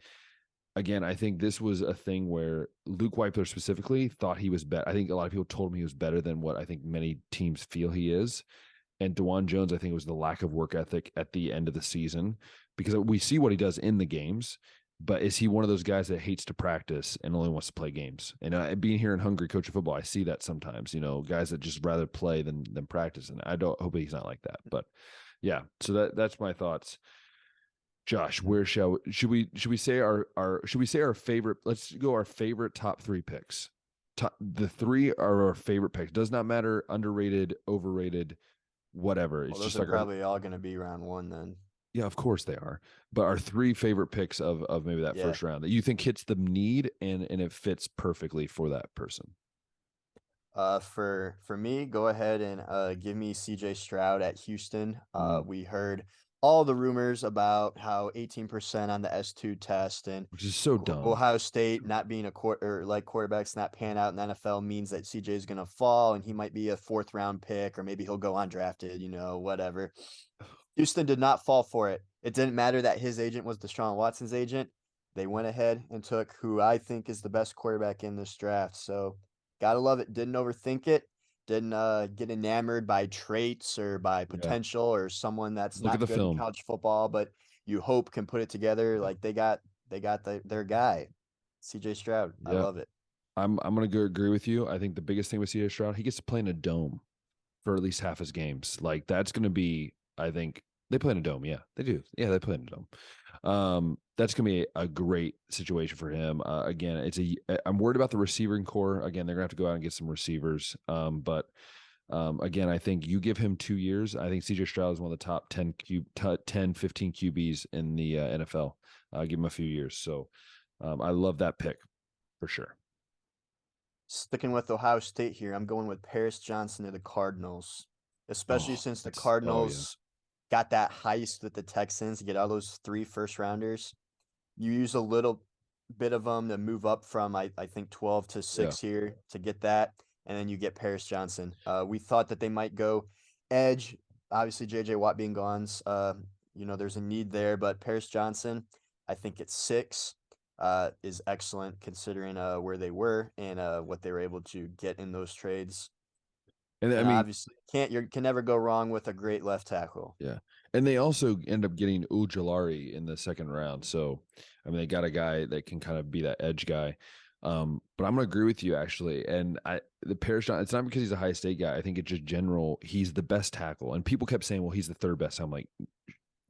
again, I think this was a thing where Luke Wypler specifically thought he was better. I think a lot of people told him he was better than what I think many teams feel he is. And DeJuan Jones, I think it was the lack of work ethic at the end of the season, because we see what he does in the games. But is he one of those guys that hates to practice and only wants to play games? And being here in Hungary coaching football, I see that sometimes, guys that just rather play than practice. And I don't hope he's not like that. But yeah, so that's my thoughts. Josh, where should we say our favorite? Let's go our favorite top 3 picks. The 3 are our favorite picks. Does not matter underrated, overrated, whatever. It's Well, those just are like probably all going to be round 1 then. yeah, of course they are. But our 3 favorite picks of maybe that first round that you think hits the need and it fits perfectly for that person. For me, go ahead and give me CJ Stroud at Houston. We heard all the rumors about how 18% on the S2 test and Which is so dumb. Ohio State not being a quarterbacks not pan out in the NFL means that CJ is going to fall and he might be a 4th round pick, or maybe he'll go undrafted, whatever. Houston did not fall for it. It didn't matter that his agent was Deshaun Watson's agent. They went ahead and took who I think is the best quarterback in this draft. So gotta love it. Didn't overthink it. Didn't get enamored by traits or by potential or someone that's Look at not the good film. in college football, but you hope can put it together. Like they got their guy, CJ Stroud. I love it. I'm gonna go agree with you. I think the biggest thing with CJ Stroud, he gets to play in a dome for at least half his games. Like that's gonna be, I think they play in a dome. Yeah, they do. Yeah, they play in a dome. That's gonna be a great situation for him. Again, I'm worried about the receiving core. Again, they're gonna have to go out and get some receivers. But again, I think you give him 2 years. I think CJ Stroud is one of the top 10, 15 QBs in the NFL. Give him a few years. So I love that pick for sure. Sticking with Ohio State here, I'm going with Paris Johnson to the Cardinals, especially since the Cardinals got that heist with the Texans to get all those 3 first rounders. You use a little bit of them to move up from, I think, 12 to 6 here to get that. And then you get Paris Johnson. We thought that they might go edge. Obviously, J.J. Watt being gone, there's a need there. But Paris Johnson, I think it's 6, is excellent considering where they were and what they were able to get in those trades. And I mean, obviously, can never go wrong with a great left tackle. Yeah. And they also end up getting Ujulari in the 2nd round. So, I mean, they got a guy that can kind of be that edge guy. But I'm going to agree with you, actually. And the Paris Johnson, it's not because he's a high state guy. I think it's just general. He's the best tackle. And people kept saying, well, he's the 3rd best. I'm like,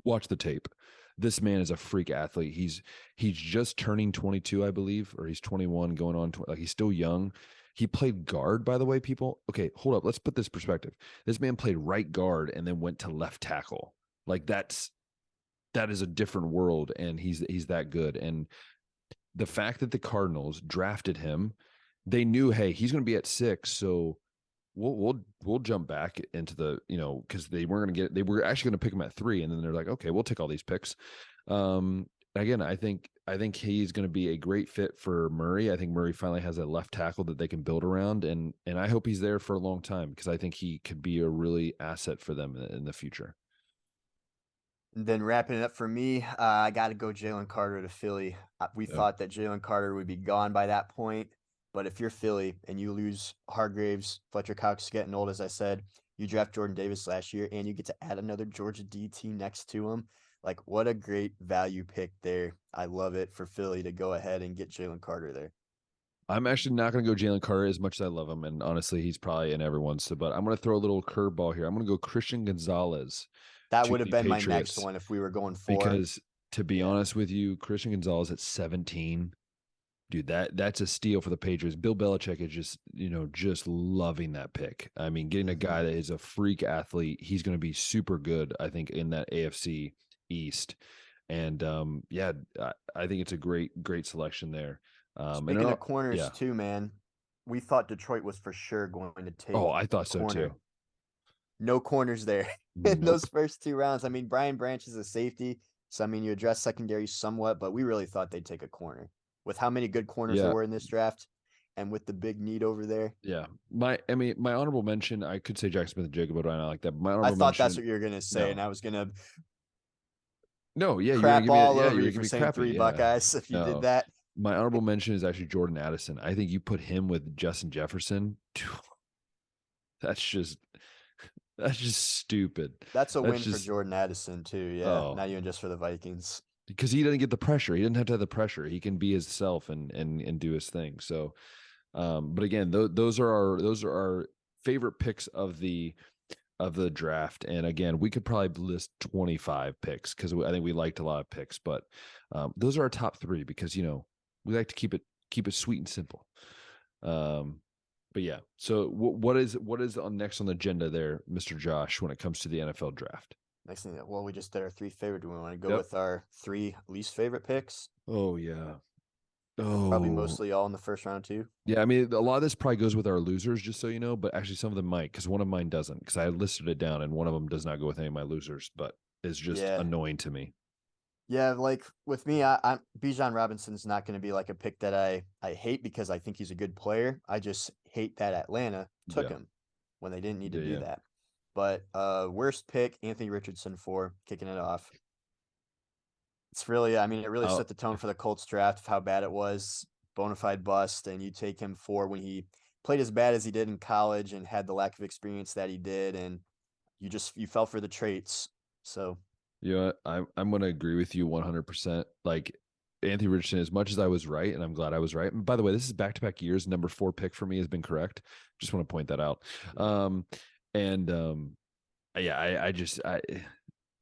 watch the tape. This man is a freak athlete. He's just turning 22, I believe, or he's 21 going on. Like he's still young. He played guard, by the way, people. Okay, hold up. Let's put this perspective. This man played right guard and then went to left tackle. Like that is a different world, and he's that good. And the fact that the Cardinals drafted him, they knew, hey, he's going to be at 6, so we'll jump back into the, because they were actually going to pick him at 3, and then they're like, okay, we'll take all these picks. Again, I think he's going to be a great fit for Murray. I think Murray finally has a left tackle that they can build around, and I hope he's there for a long time because I think he could be a really asset for them in the future. And then wrapping it up for me, I got to go Jalen Carter to Philly. We thought that Jalen Carter would be gone by that point, but if you're Philly and you lose Hargraves, Fletcher Cox is getting old, as I said, you draft Jordan Davis last year, and you get to add another Georgia DT next to him. Like, what a great value pick there. I love it for Philly to go ahead and get Jalen Carter there. I'm actually not going to go Jalen Carter as much as I love him. And honestly, he's probably in everyone's. But I'm going to throw a little curveball here. I'm going to go Christian Gonzalez. That would have been my next one if we were going 4. Because to be honest with you, Christian Gonzalez at 17, dude, that's a steal for the Patriots. Bill Belichick is just loving that pick. I mean, getting a guy that is a freak athlete, he's going to be super good, I think, in that AFC East. And I think it's a great selection there. Speaking of corners too, man, we thought Detroit was for sure going to take. Oh, I thought so too. No corners there in those first 2 rounds. I mean, Brian Branch is a safety, so I mean, you address secondary somewhat, but we really thought they'd take a corner with how many good corners there were in this draft, and with the big need over there. Yeah, my honorable mention, I could say Jack Smith and Jacob, but I don't like that. But my honorable I thought that's what you were gonna say, and I was gonna No, yeah, you're gonna crap give me all yeah, over you're you gonna give for me saying crappy. three Yeah. Buckeyes if you did No. that. My honorable mention is actually Jordan Addison. I think you put him with Justin Jefferson. That's just that's just stupid. That's a That's win for just Jordan Addison too. Yeah, oh, not even just for the Vikings. because he doesn't get the pressure. He doesn't have to have the pressure. He can be himself and do his thing. So, but again, those are our favorite picks of the draft. And again, we could probably list 25 picks because I think we liked a lot of picks. But those are our top three because we like to keep it sweet and simple. But yeah, so what is on next on the agenda there, Mr. Josh, when it comes to the NFL draft? Next thing, well, we just did our three favorite. Do we want to go Yep. with our three least favorite picks? Oh yeah. Probably Oh mostly all in the first round too. yeah. I mean, a lot of this probably goes with our losers, just so you know. But actually, some of them might, because one of mine doesn't. Because I listed it down, and one of them does not go with any of my losers, but is just Yeah, annoying to me. yeah. Like with me, I'm Bijan Robinson's not going to be like a pick that I hate because I think he's a good player. I just hate that Atlanta took Yeah. him when they didn't need to Yeah. do Yeah. that. But worst pick, Anthony Richardson for kicking it off. It's really, I mean, it really Oh set the tone for the Colts draft of how bad it was, bona fide bust, and you take him for when he played as bad as he did in college and had the lack of experience that he did, and you fell for the traits. So yeah. I'm gonna agree with you 100%. Like Anthony Richardson, as much as I was right, and I'm glad I was right. And by the way, this is back to back years. Number 4 pick for me has been correct. Just want to point that out. yeah, And yeah,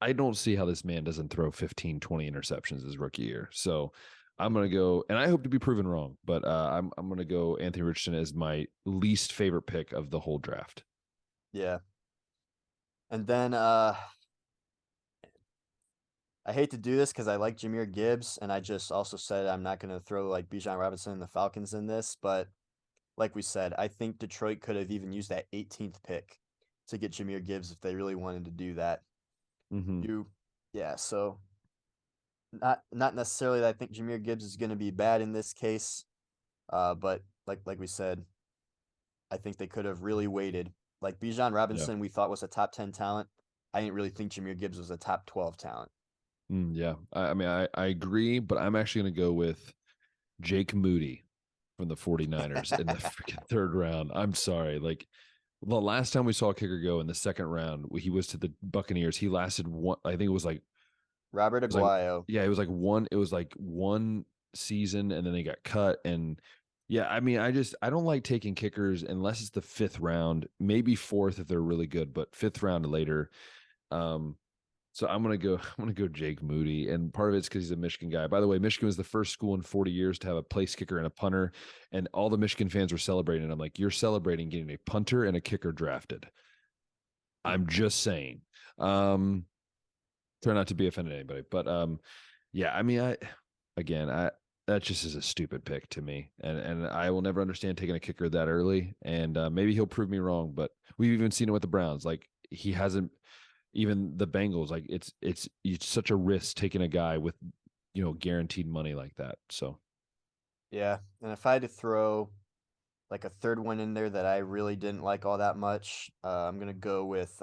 I don't see how this man doesn't throw 15, 20 interceptions his rookie year. So I'm gonna go, and I hope to be proven wrong, but I'm gonna go Anthony Richardson as my least favorite pick of the whole draft. yeah. And then I hate to do this because I like Jameer Gibbs, and I just also said I'm not going to throw like Bijan Robinson and the Falcons in this, but like we said, I think Detroit could have even used that 18th pick to get Jameer Gibbs if they really wanted to do that. Mm-hmm. You, yeah. So not necessarily that I think Jameer Gibbs is going to be bad in this case, but like we said, I think they could have really waited. Like Bijan Yeah. Robinson, we thought was a top 10 talent. I didn't really think Jameer Gibbs was a top 12 talent. Yeah. I mean, I agree, but I'm actually going to go with Jake Moody from the 49ers in the freaking third round. I'm sorry. Like the last time we saw a kicker go in the second round, he was to the Buccaneers. He lasted one, I think it was like, Robert it was like, Aguayo. yeah, it was like one season and then they got cut. And yeah, I mean, I don't like taking kickers unless it's the fifth round, maybe fourth if they're really good, but fifth round or later. Um, so I'm gonna go Jake Moody, and part of it's because he's a Michigan guy. By the way, Michigan was the first school in 40 years to have a place kicker and a punter, and all the Michigan fans were celebrating. And I'm like, you're celebrating getting a punter and a kicker drafted. I'm just saying. Um, Try not to be offended anybody, but yeah, I mean, I that just is a stupid pick to me, and I will never understand taking a kicker that early. And maybe he'll prove me wrong, but we've even seen it with the Browns. Like he hasn't even the Bengals. Like it's such a risk taking a guy with guaranteed money like that. So Yeah. And if I had to throw like a third one in there that I really didn't like all that much, I'm going to go with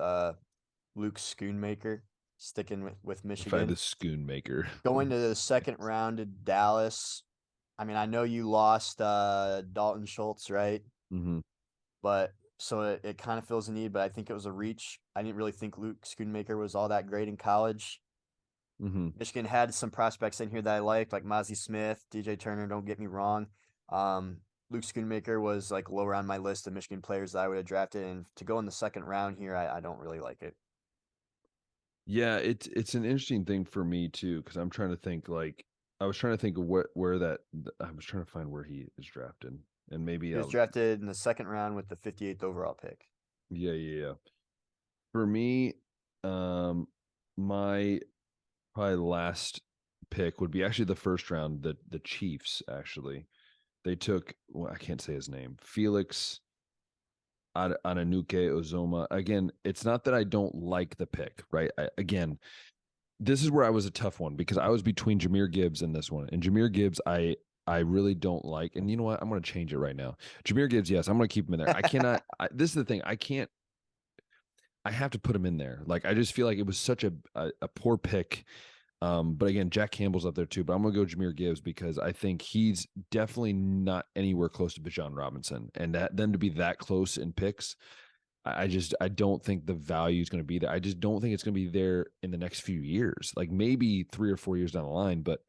Luke Schoonmaker, sticking with if I had the Michigan. Schoonmaker, Going to the second round to Dallas. I mean, I know you lost Dalton Schultz, right? mm-hmm, But so it kind of fills a need, but I think it was a reach. I didn't really think Luke Schoonmaker was all that great in college. mm-hmm. Michigan had some prospects in here that I liked, like Mozzie Smith, DJ Turner. Don't get me wrong. Luke Schoonmaker was like lower on my list of Michigan players that I would have drafted, and to go in the second round here, I don't really like it. Yeah, it's an interesting thing for me too because I'm trying to think like I was trying to think of where that I was trying to find where he is drafted and maybe He was drafted in the second round with the 58th overall pick. yeah. For me, my probably last pick would be actually the first round. The Chiefs actually they took well, I can't say his name, Felix Ananuke Ozoma. Again, it's not that I don't like the pick, right? Again, this is where I was a tough one because I was between Jameer Gibbs and this one. And Jameer Gibbs, I really don't like. And you know what? I'm going to change it right now. Jameer Gibbs, yes, I'm going to keep him in there. I cannot. This is the thing. I can't. I have to put him in there. Like I just feel like it was such a poor pick. But again, Jack Campbell's up there too. But I'm gonna go Jahmyr Gibbs because I think he's definitely not anywhere close to Bijan Robinson, and that them to be that close in picks, I don't think the value is going to be there. I just don't think it's going to be there in the next few years. Like maybe 3 or 4 years down the line, but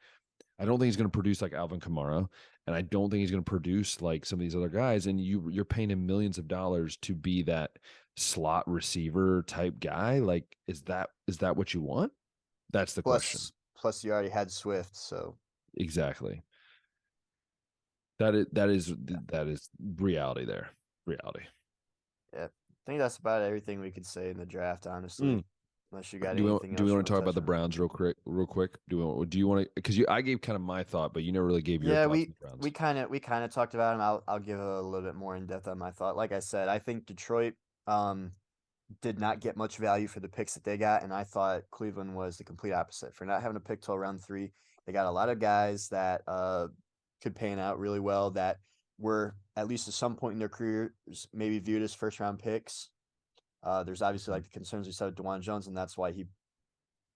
I don't think he's going to produce like Alvin Kamara, and I don't think he's going to produce like some of these other guys. And you're paying him millions of dollars to be that slot receiver type guy. Like, is that what you want? That's the question. Plus, you already had Swift, so Exactly. That is reality there. Reality. yeah. I think that's about everything we could say in the draft, honestly. Unless you got Do anything else. we you want to talk about the on? Browns real quick? Do you want to? Because I gave kind of my thought, but you never really gave your Yeah, thoughts on the Browns. we kind of talked about him. I'll give a little bit more in depth on my thought. Like I said, I think Detroit did not get much value for the picks that they got, and I thought Cleveland was the complete opposite for not having a pick till round 3. They got a lot of guys that could pan out really well that were at least at some point in their careers maybe viewed as first round picks. There's obviously like the concerns we said with DeJuan Jones, and that's why he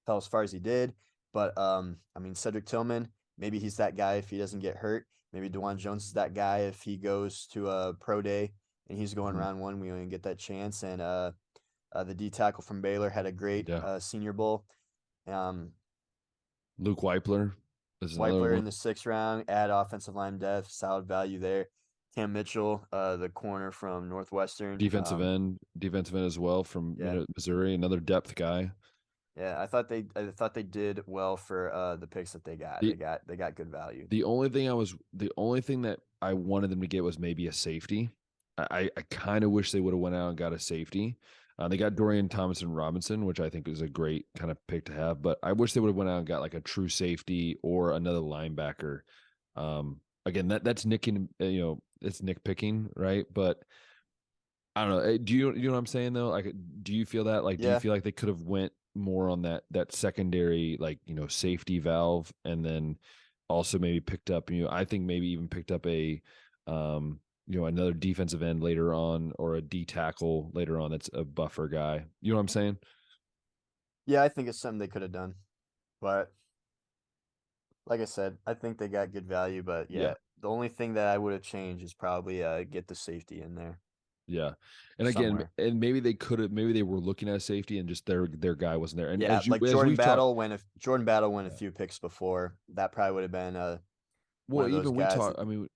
fell as far as he did. But I mean, Cedric Tillman, maybe he's that guy if he doesn't get hurt. Maybe DeJuan Jones is that guy if he goes to a pro day and he's going round 1. We only get that chance. And the D tackle from Baylor had a great Senior Bowl. Luke Weipler is another Weipler one. in the 6th round, add offensive line depth, solid value there. Cam Mitchell, the corner from Northwestern, defensive end as well from Missouri, another depth guy. Yeah, I thought they did well for the picks that they got. They got good value. The only thing that I wanted them to get was maybe a safety. I kind of wish they would have went out and got a safety. They got Dorian Thompson-Robinson, which I think is a great kind of pick to have, but I wish they would have went out and got like a true safety or another linebacker. Again, that's nicking, it's nitpicking, right? But I don't know. Do you know what I'm saying though? Like, do you feel that? Like, do you feel like they could have went more on that secondary, like, safety valve, and then also maybe picked up, I think maybe even picked up a, another defensive end later on, or a D tackle later on that's a buffer guy. You know what I'm saying? Yeah, I think it's something they could have done. But like I said, I think they got good value. But the only thing that I would have changed is probably get the safety in there. Yeah. And again, and maybe they were looking at a safety and just their guy wasn't there. And Jordan Battle went a few picks before, that probably would have been well, even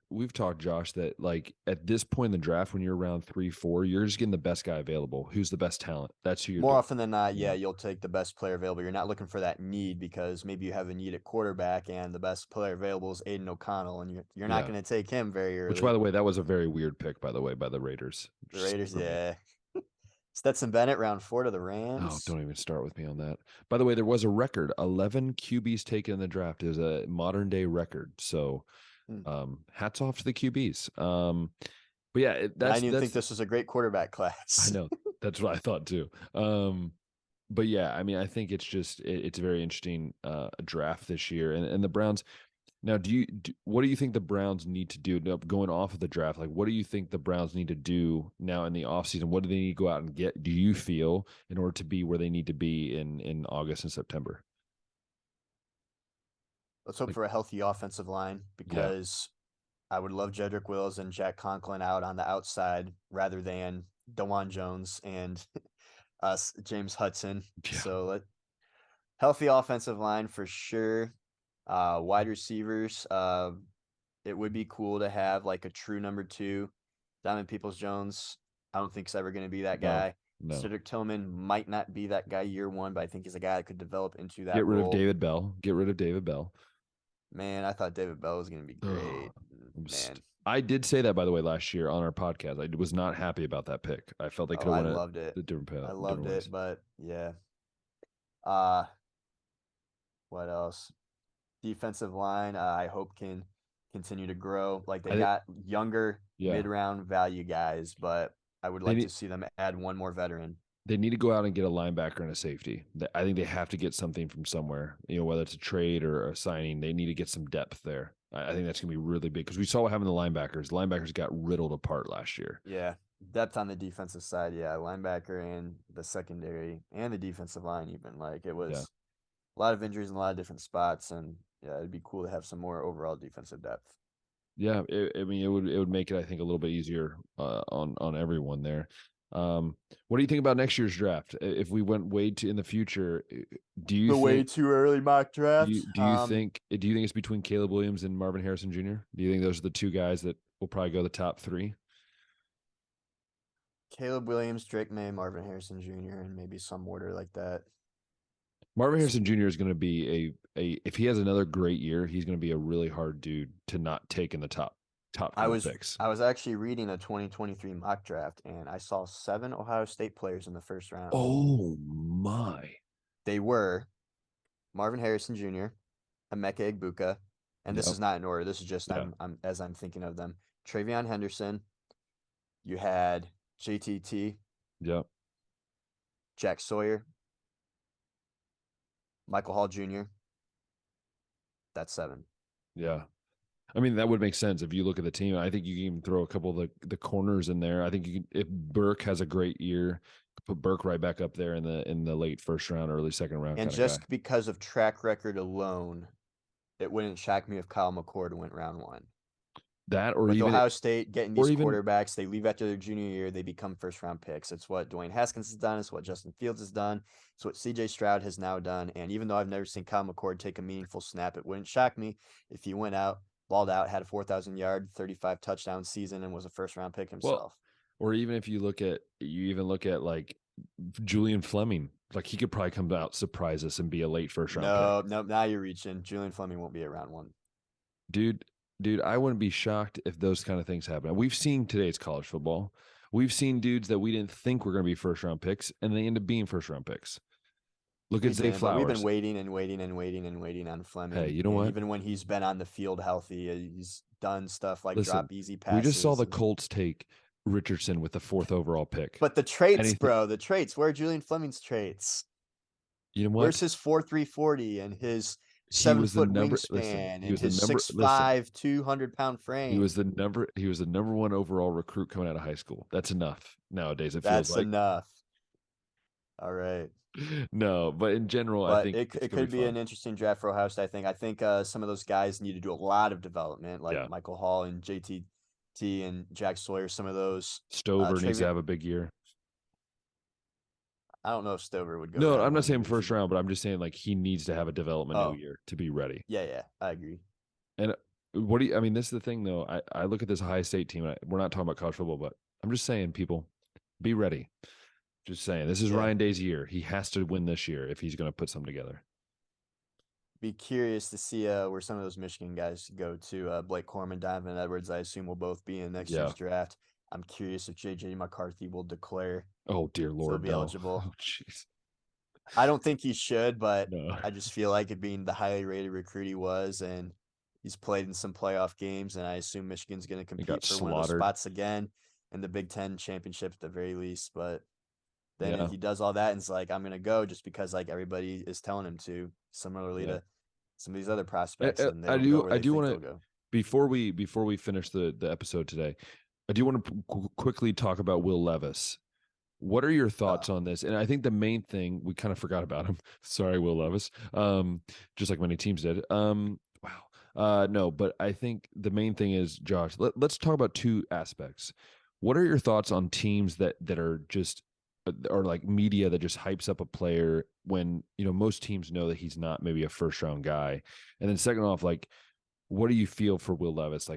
we've talked, Josh, that like at this point in the draft, when you're around 3, 4, you're just getting the best guy available. Who's the best talent? That's who you're more often than not. Yeah, you'll take the best player available. You're not looking for that need, because maybe you have a need at quarterback and the best player available is Aiden O'Connell, and you're not going to take him very early. Which, by the way, that was a very weird pick, by the way, by the Raiders. The Raiders, yeah. Stetson Bennett, round 4 to the Rams. Oh, don't even start with me on that. By the way, there was a record, 11 QBs taken in the draft. It was a modern day record. So hats off to the QBs. But yeah, I didn't even think this was a great quarterback class. I know. That's what I thought too. But yeah, I mean, I think it's just, it's a very interesting draft this year. And the Browns, now, what do you think the Browns need to do going off of the draft? Like, what do you think the Browns need to do now in the offseason? What do they need to go out and get, do you feel, in order to be where they need to be in August and September? Let's hope for a healthy offensive line, because I would love Jedrick Wills and Jack Conklin out on the outside rather than DeJuan Jones and James Hudson. Yeah. So healthy offensive line for sure. Wide receivers, it would be cool to have like a true number 2. Diamond Peoples-Jones, I don't think he's ever going to be that guy. No. Cedric Tillman might not be that guy year 1, but I think he's a guy that could develop into that Get rid role. of David Bell. Man, I thought David Bell was going to be great. Man, I did say that, by the way, last year on our podcast. I was not happy about that pick. I felt they could have won loved it. The different path. I loved it, but yeah. What else? Defensive line, I hope can continue to grow. Like they got younger mid-round value guys, but I would like to see them add one more veteran. They need to go out and get a linebacker and a safety. I think they have to get something from somewhere, whether it's a trade or a signing. They need to get some depth there. I think that's going to be really big, because we saw what happened to the linebackers. Linebackers got riddled apart last year. Yeah, depth on the defensive side. Yeah, linebacker and the secondary and the defensive line even. Like it was a lot of injuries in a lot of different spots, and yeah, it'd be cool to have some more overall defensive depth. Yeah, I mean, it would make it, I think, a little bit easier on everyone there. What do you think about next year's draft? If we went way to in the future, do you The way think too early mock draft. do you think it's between Caleb Williams and Marvin Harrison Jr.? Do you think those are the two guys that will probably go the top three? Caleb Williams, Drake May, Marvin Harrison Jr., and maybe some order like that. Marvin Harrison Jr. is going to be a if he has another great year, he's going to be a really hard dude to not take in the top I couple was picks. I was actually reading a 2023 mock draft, and I saw 7 Ohio State players in the first round. Oh my! They were Marvin Harrison Jr., Emeka Egbuka, and this Yep. is not in order. This is just Yeah. I'm as I'm thinking of them. Travion Henderson. You had JTT, Yep. Jack Sawyer, Michael Hall Jr. That's 7. Yeah. I mean, that would make sense if you look at the team. I think you can even throw a couple of the corners in there. I think you can, if Burke has a great year, put Burke right back up there in the late first round, early second round And kind of guy. just because of track record alone, it wouldn't shock me if Kyle McCord went round 1. That or With even Ohio State getting or these even quarterbacks, they leave after their junior year, they become first round picks. It's what Dwayne Haskins has done. It's what Justin Fields has done. It's what CJ Stroud has now done. And even though I've never seen Kyle McCord take a meaningful snap, it wouldn't shock me if he went out, balled out, had a 4,000-yard, 35 touchdown season, and was a first round pick well, himself. or even if you even look at like Julian Fleming, like he could probably come out, surprise us, and be a late first round pick. No, now you're reaching. Julian Fleming won't be a round 1. Dude, I wouldn't be shocked if those kind of things happen. We've seen today's college football. We've seen dudes that we didn't think were going to be first round picks, and they end up being first round picks. Look We at Zay did, but we've been Flowers. waiting and waiting and waiting and waiting on Hey, Fleming. you know And what? even when he's been on the field healthy, he's done stuff like Listen, drop easy we just saw passes. the Colts take Richardson with the 4th overall pick. But the traits, Anything, bro, the traits. Where are Julian Fleming's traits? you know Where's what? his 4.340 and his He was the 7-foot number. Listen, wingspan he and was the his number. 6'5", 200-pound He was frame? the number. He was the number one overall recruit coming out of high school. That's enough nowadays. It feels That's like. enough. All right. No, but in general, I But think it's it gonna could be be fun. an interesting draft for Ohio State. I think some of those guys need to do a lot of development, like Yeah, Michael Hall and JTT and Jack Sawyer. Some of those. Stover needs to Travion, have a big year. I don't know if Stover would go No, round I'm not 1 saying either. first round, but I'm just saying like he needs to have a developmental Oh, year to be ready. yeah, I agree. And what do you? I mean, this is the thing though. I look at this Ohio State team. We're not talking about college football, but I'm just saying, people, be ready. Just saying, this is Yeah. Ryan Day's year. He has to win this year if he's going to put something together. Be curious to see where some of those Michigan guys go to. Blake Corman, Donovan Edwards, I assume will both be in next Yeah. year's draft. I'm curious if JJ McCarthy will declare Oh dear if he'll Lord, be no. eligible. Oh jeez. I don't think he should, but No. I just feel like it being the highly rated recruit he was, and he's played in some playoff games, and I assume Michigan's going to He got compete for one of those slaughtered. spots again in the Big Ten championship at the very least. But then Yeah. he does all that and it's like, I'm going to go just because like everybody is telling him to, similarly Yeah. to some of these other prospects, and they I don't go do. where I they do think want they'll to go. before we finish the episode today. I do want to quickly talk about Will Levis. What are your thoughts on this? And I think the main thing, we kind of forgot about him. Sorry, Will Levis. Just like many teams did. Wow. No, but I think the main thing is, Josh, let's talk about two aspects. What are your thoughts on teams that are just or like media that just hypes up a player when, most teams know that he's not maybe a first round guy? And then second off, like, what do you feel for Will Levis?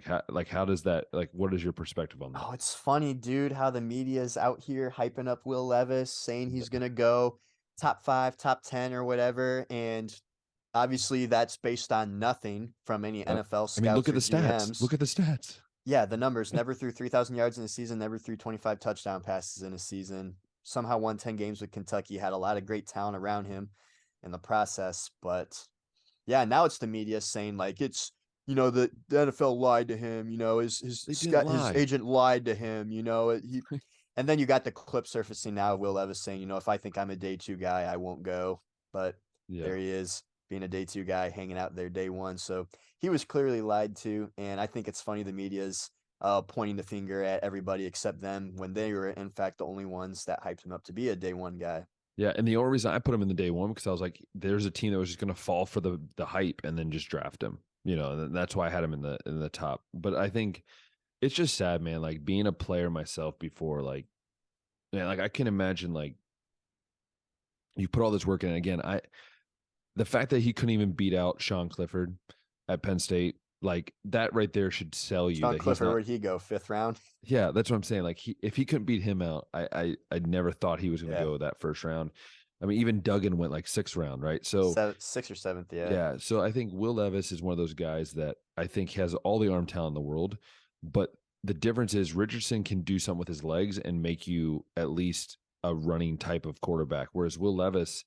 How does that, like, what is your perspective on that? Oh, it's funny, dude, how the media's out here hyping up Will Levis, saying he's going to go top 5, top 10 or whatever. And obviously that's based on nothing from any Uh, NFL I mean, look scouts at or the stats. GMs. Look at the stats. Yeah, the numbers never threw 3,000 yards in a season, never threw 25 touchdown passes in a season. Somehow won 10 games with Kentucky, had a lot of great talent around him in the process. But yeah, now it's the media saying like it's, the NFL lied to him, They didn't his lie. agent lied to him, and then you got the clip surfacing now of Will Levis saying, if I think I'm a day 2 guy, I won't go. But Yeah. there he is, being a day 2 guy, hanging out there day 1. So he was clearly lied to, and I think it's funny the media's pointing the finger at everybody except them when they were in fact the only ones that hyped him up to be a day 1 guy. Yeah, and the only reason I put him in the day one because I was like, there's a team that was just going to fall for the hype and then just draft him. And that's why I had him in the top. But I think it's just sad, man. Like being a player myself before, like, man, like I can imagine like you put all this work in. Again, the fact that he couldn't even beat out Sean Clifford at Penn State, like that right there should sell you Sean that he's Clifford, not. where'd he go? 5th round? Yeah, that's what I'm saying. Like if he couldn't beat him out, I never thought he was going to Yeah. go that first round. I mean, even Duggan went like 6th round, right? So 6th or 7th, yeah. yeah, so I think Will Levis is one of those guys that I think has all the arm talent in the world, but the difference is Richardson can do something with his legs and make you at least a running type of quarterback, whereas Will Levis,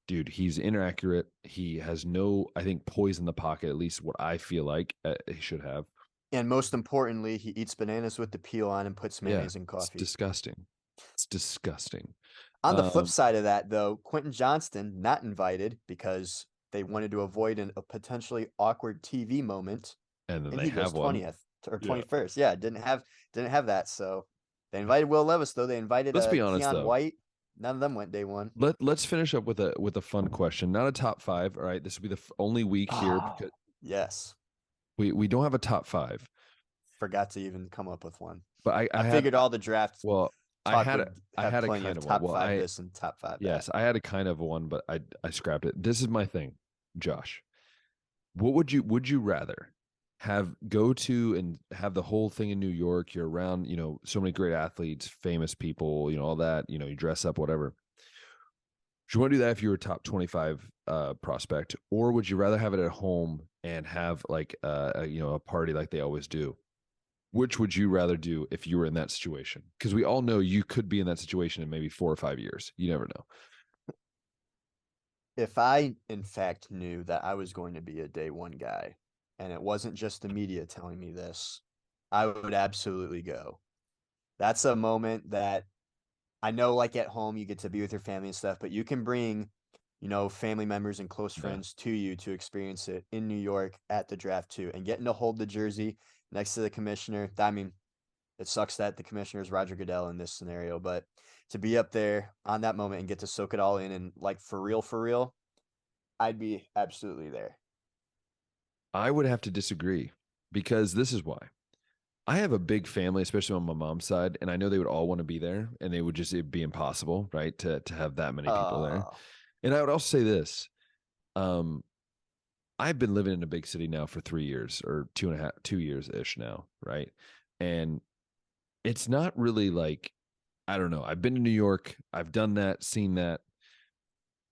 dude, he's inaccurate. He has no, I think, poise in the pocket, at least what I feel like he should have. And most importantly, he eats bananas with the peel on and puts Yeah, mayonnaise in it's coffee. disgusting. It's disgusting. On the flip side of that, though, Quentin Johnston not invited because they wanted to avoid a potentially awkward TV moment, And then and they he goes have one. 20th or Yeah. 21st. Yeah, didn't have that. So they invited Will Levis, though. They invited Let's be honest Keon though. White. None of them went day one. Let's finish up with a fun question. Not a top five. All right. This will be the only week here because Oh, yes. we don't have a top five. Forgot to even come up with one. But I figured all the draft well, talk would I have had a plenty kind of of one. top Well, five this and top five that. yes, I had a kind of one, but I scrapped it. This is my thing, Josh. What would you rather have go to and have the whole thing in New York? You're around, so many great athletes, famous people, all that, you dress up, whatever. Do you want to do that if you were a top 25 prospect, or would you rather have it at home and have like a party like they always do? Which would you rather do if you were in that situation? Because we all know you could be in that situation in maybe 4 or 5 years. You never know. If I, in fact, knew that I was going to be a day one guy, and it wasn't just the media telling me this, I would absolutely go. That's a moment that I know, like at home, you get to be with your family and stuff, but you can bring, family members and close Yeah. friends to you to experience it in New York at the draft too. And getting to hold the jersey next to the commissioner, I mean, it sucks that the commissioner is Roger Goodell in this scenario, but to be up there on that moment and get to soak it all in and like for real, I'd be absolutely there. I would have to disagree because this is why. I have a big family, especially on my mom's side, and I know they would all want to be there, and they would just it'd be impossible, right, to have that many people there. And I would also say this: um, I've been living in a big city now for 3 years or 2 years ish now, right? And it's not really like I don't know. I've been to New York, I've done that, seen that.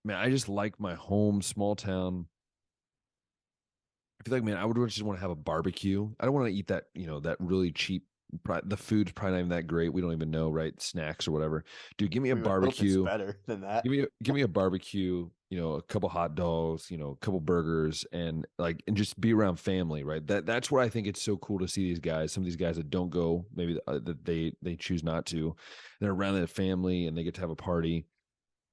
Man, I just like my home, small town. I feel like, man, I would just want to have a barbecue. I don't want to eat that, that really cheap. The food's probably not even that great. We don't even know, right? Snacks or whatever. Dude, give me a We would hope it's barbecue. better than that. Give me a barbecue. A couple hot dogs. A couple burgers, and just be around family, right? That's what I think it's so cool to see these guys. Some of these guys that don't go, maybe that they choose not to. They're around their family and they get to have a party.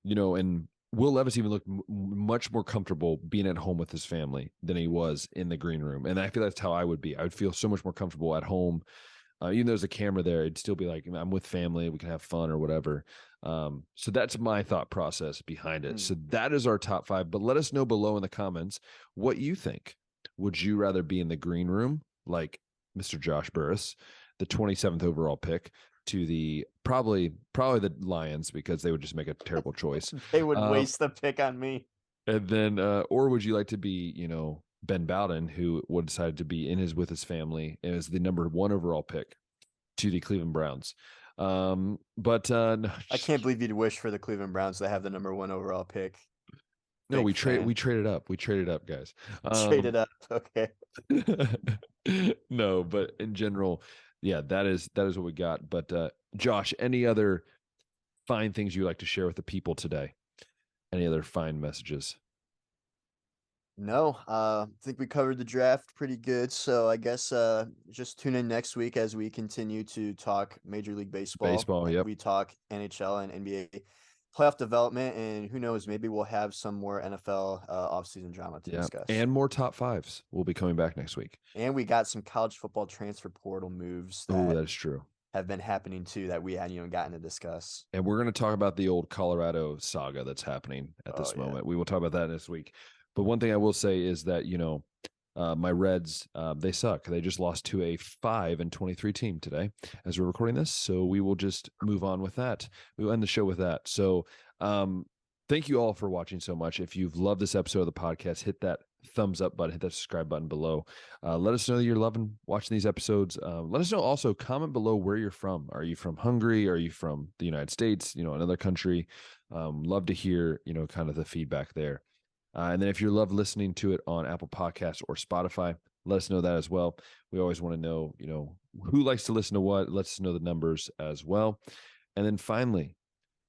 And Will Levis even looked much more comfortable being at home with his family than he was in the green room. And I feel that's how I would be. I would feel so much more comfortable at home. Even though there's a camera there, it'd still be like, I'm with family. We can have fun or whatever. So that's my thought process behind it. So that is our top five. But let us know below in the comments what you think. Would you rather be in the green room like Mr. Josh Burris, the 27th overall pick, to the probably the Lions because they would just make a terrible choice. They would waste the pick on me. And then, or would you like to be, Ben Bowden, who would decide to be with his family and is the number 1 overall pick to the Cleveland Browns. But no, I can't believe you'd wish for the Cleveland Browns to have the number 1 overall pick. No, we traded up. We traded up, guys. Traded up. Okay. No, but in general, yeah, that is what we got. But Josh, any other fine things you'd like to share with the people today? Any other fine messages? No, I think we covered the draft pretty good. So I guess just tune in next week as we continue to talk Major League Baseball. Baseball, yep. We talk NHL and NBA playoff development, and who knows, maybe we'll have some more NFL offseason drama to discuss. And more top fives will be coming back next week. And we got some college football transfer portal moves. Oh, that's true. have been happening too that we hadn't even gotten to discuss. And we're going to talk about the old Colorado saga that's happening at this Yeah. moment. We will talk about that this week. But one thing I will say is that, my Reds, they suck. They just lost to a 5-23 team today as we're recording this. So we will just move on with that. We'll end the show with that. So thank you all for watching so much. If you've loved this episode of the podcast, hit that thumbs up button, hit that subscribe button below. Let us know that you're loving watching these episodes. Let us know also, comment below where you're from. Are you from Hungary? Are you from the United States? Another country? Love to hear, kind of the feedback there. And then if you love listening to it on Apple Podcasts or Spotify, let us know that as well. We always want to know, who likes to listen to what. Let us know the numbers as well. And then finally,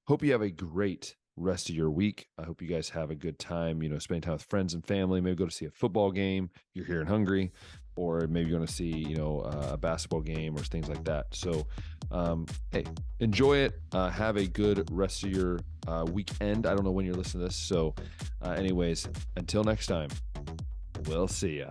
hope you have a great rest of your week. I hope you guys have a good time, spending time with friends and family. Maybe go to see a football game if you're here in Hungary, or maybe you're going to see, a basketball game or things like that. So, hey, enjoy it. Have a good rest of your weekend. I don't know when you're listening to this. So anyways, until next time, we'll see ya.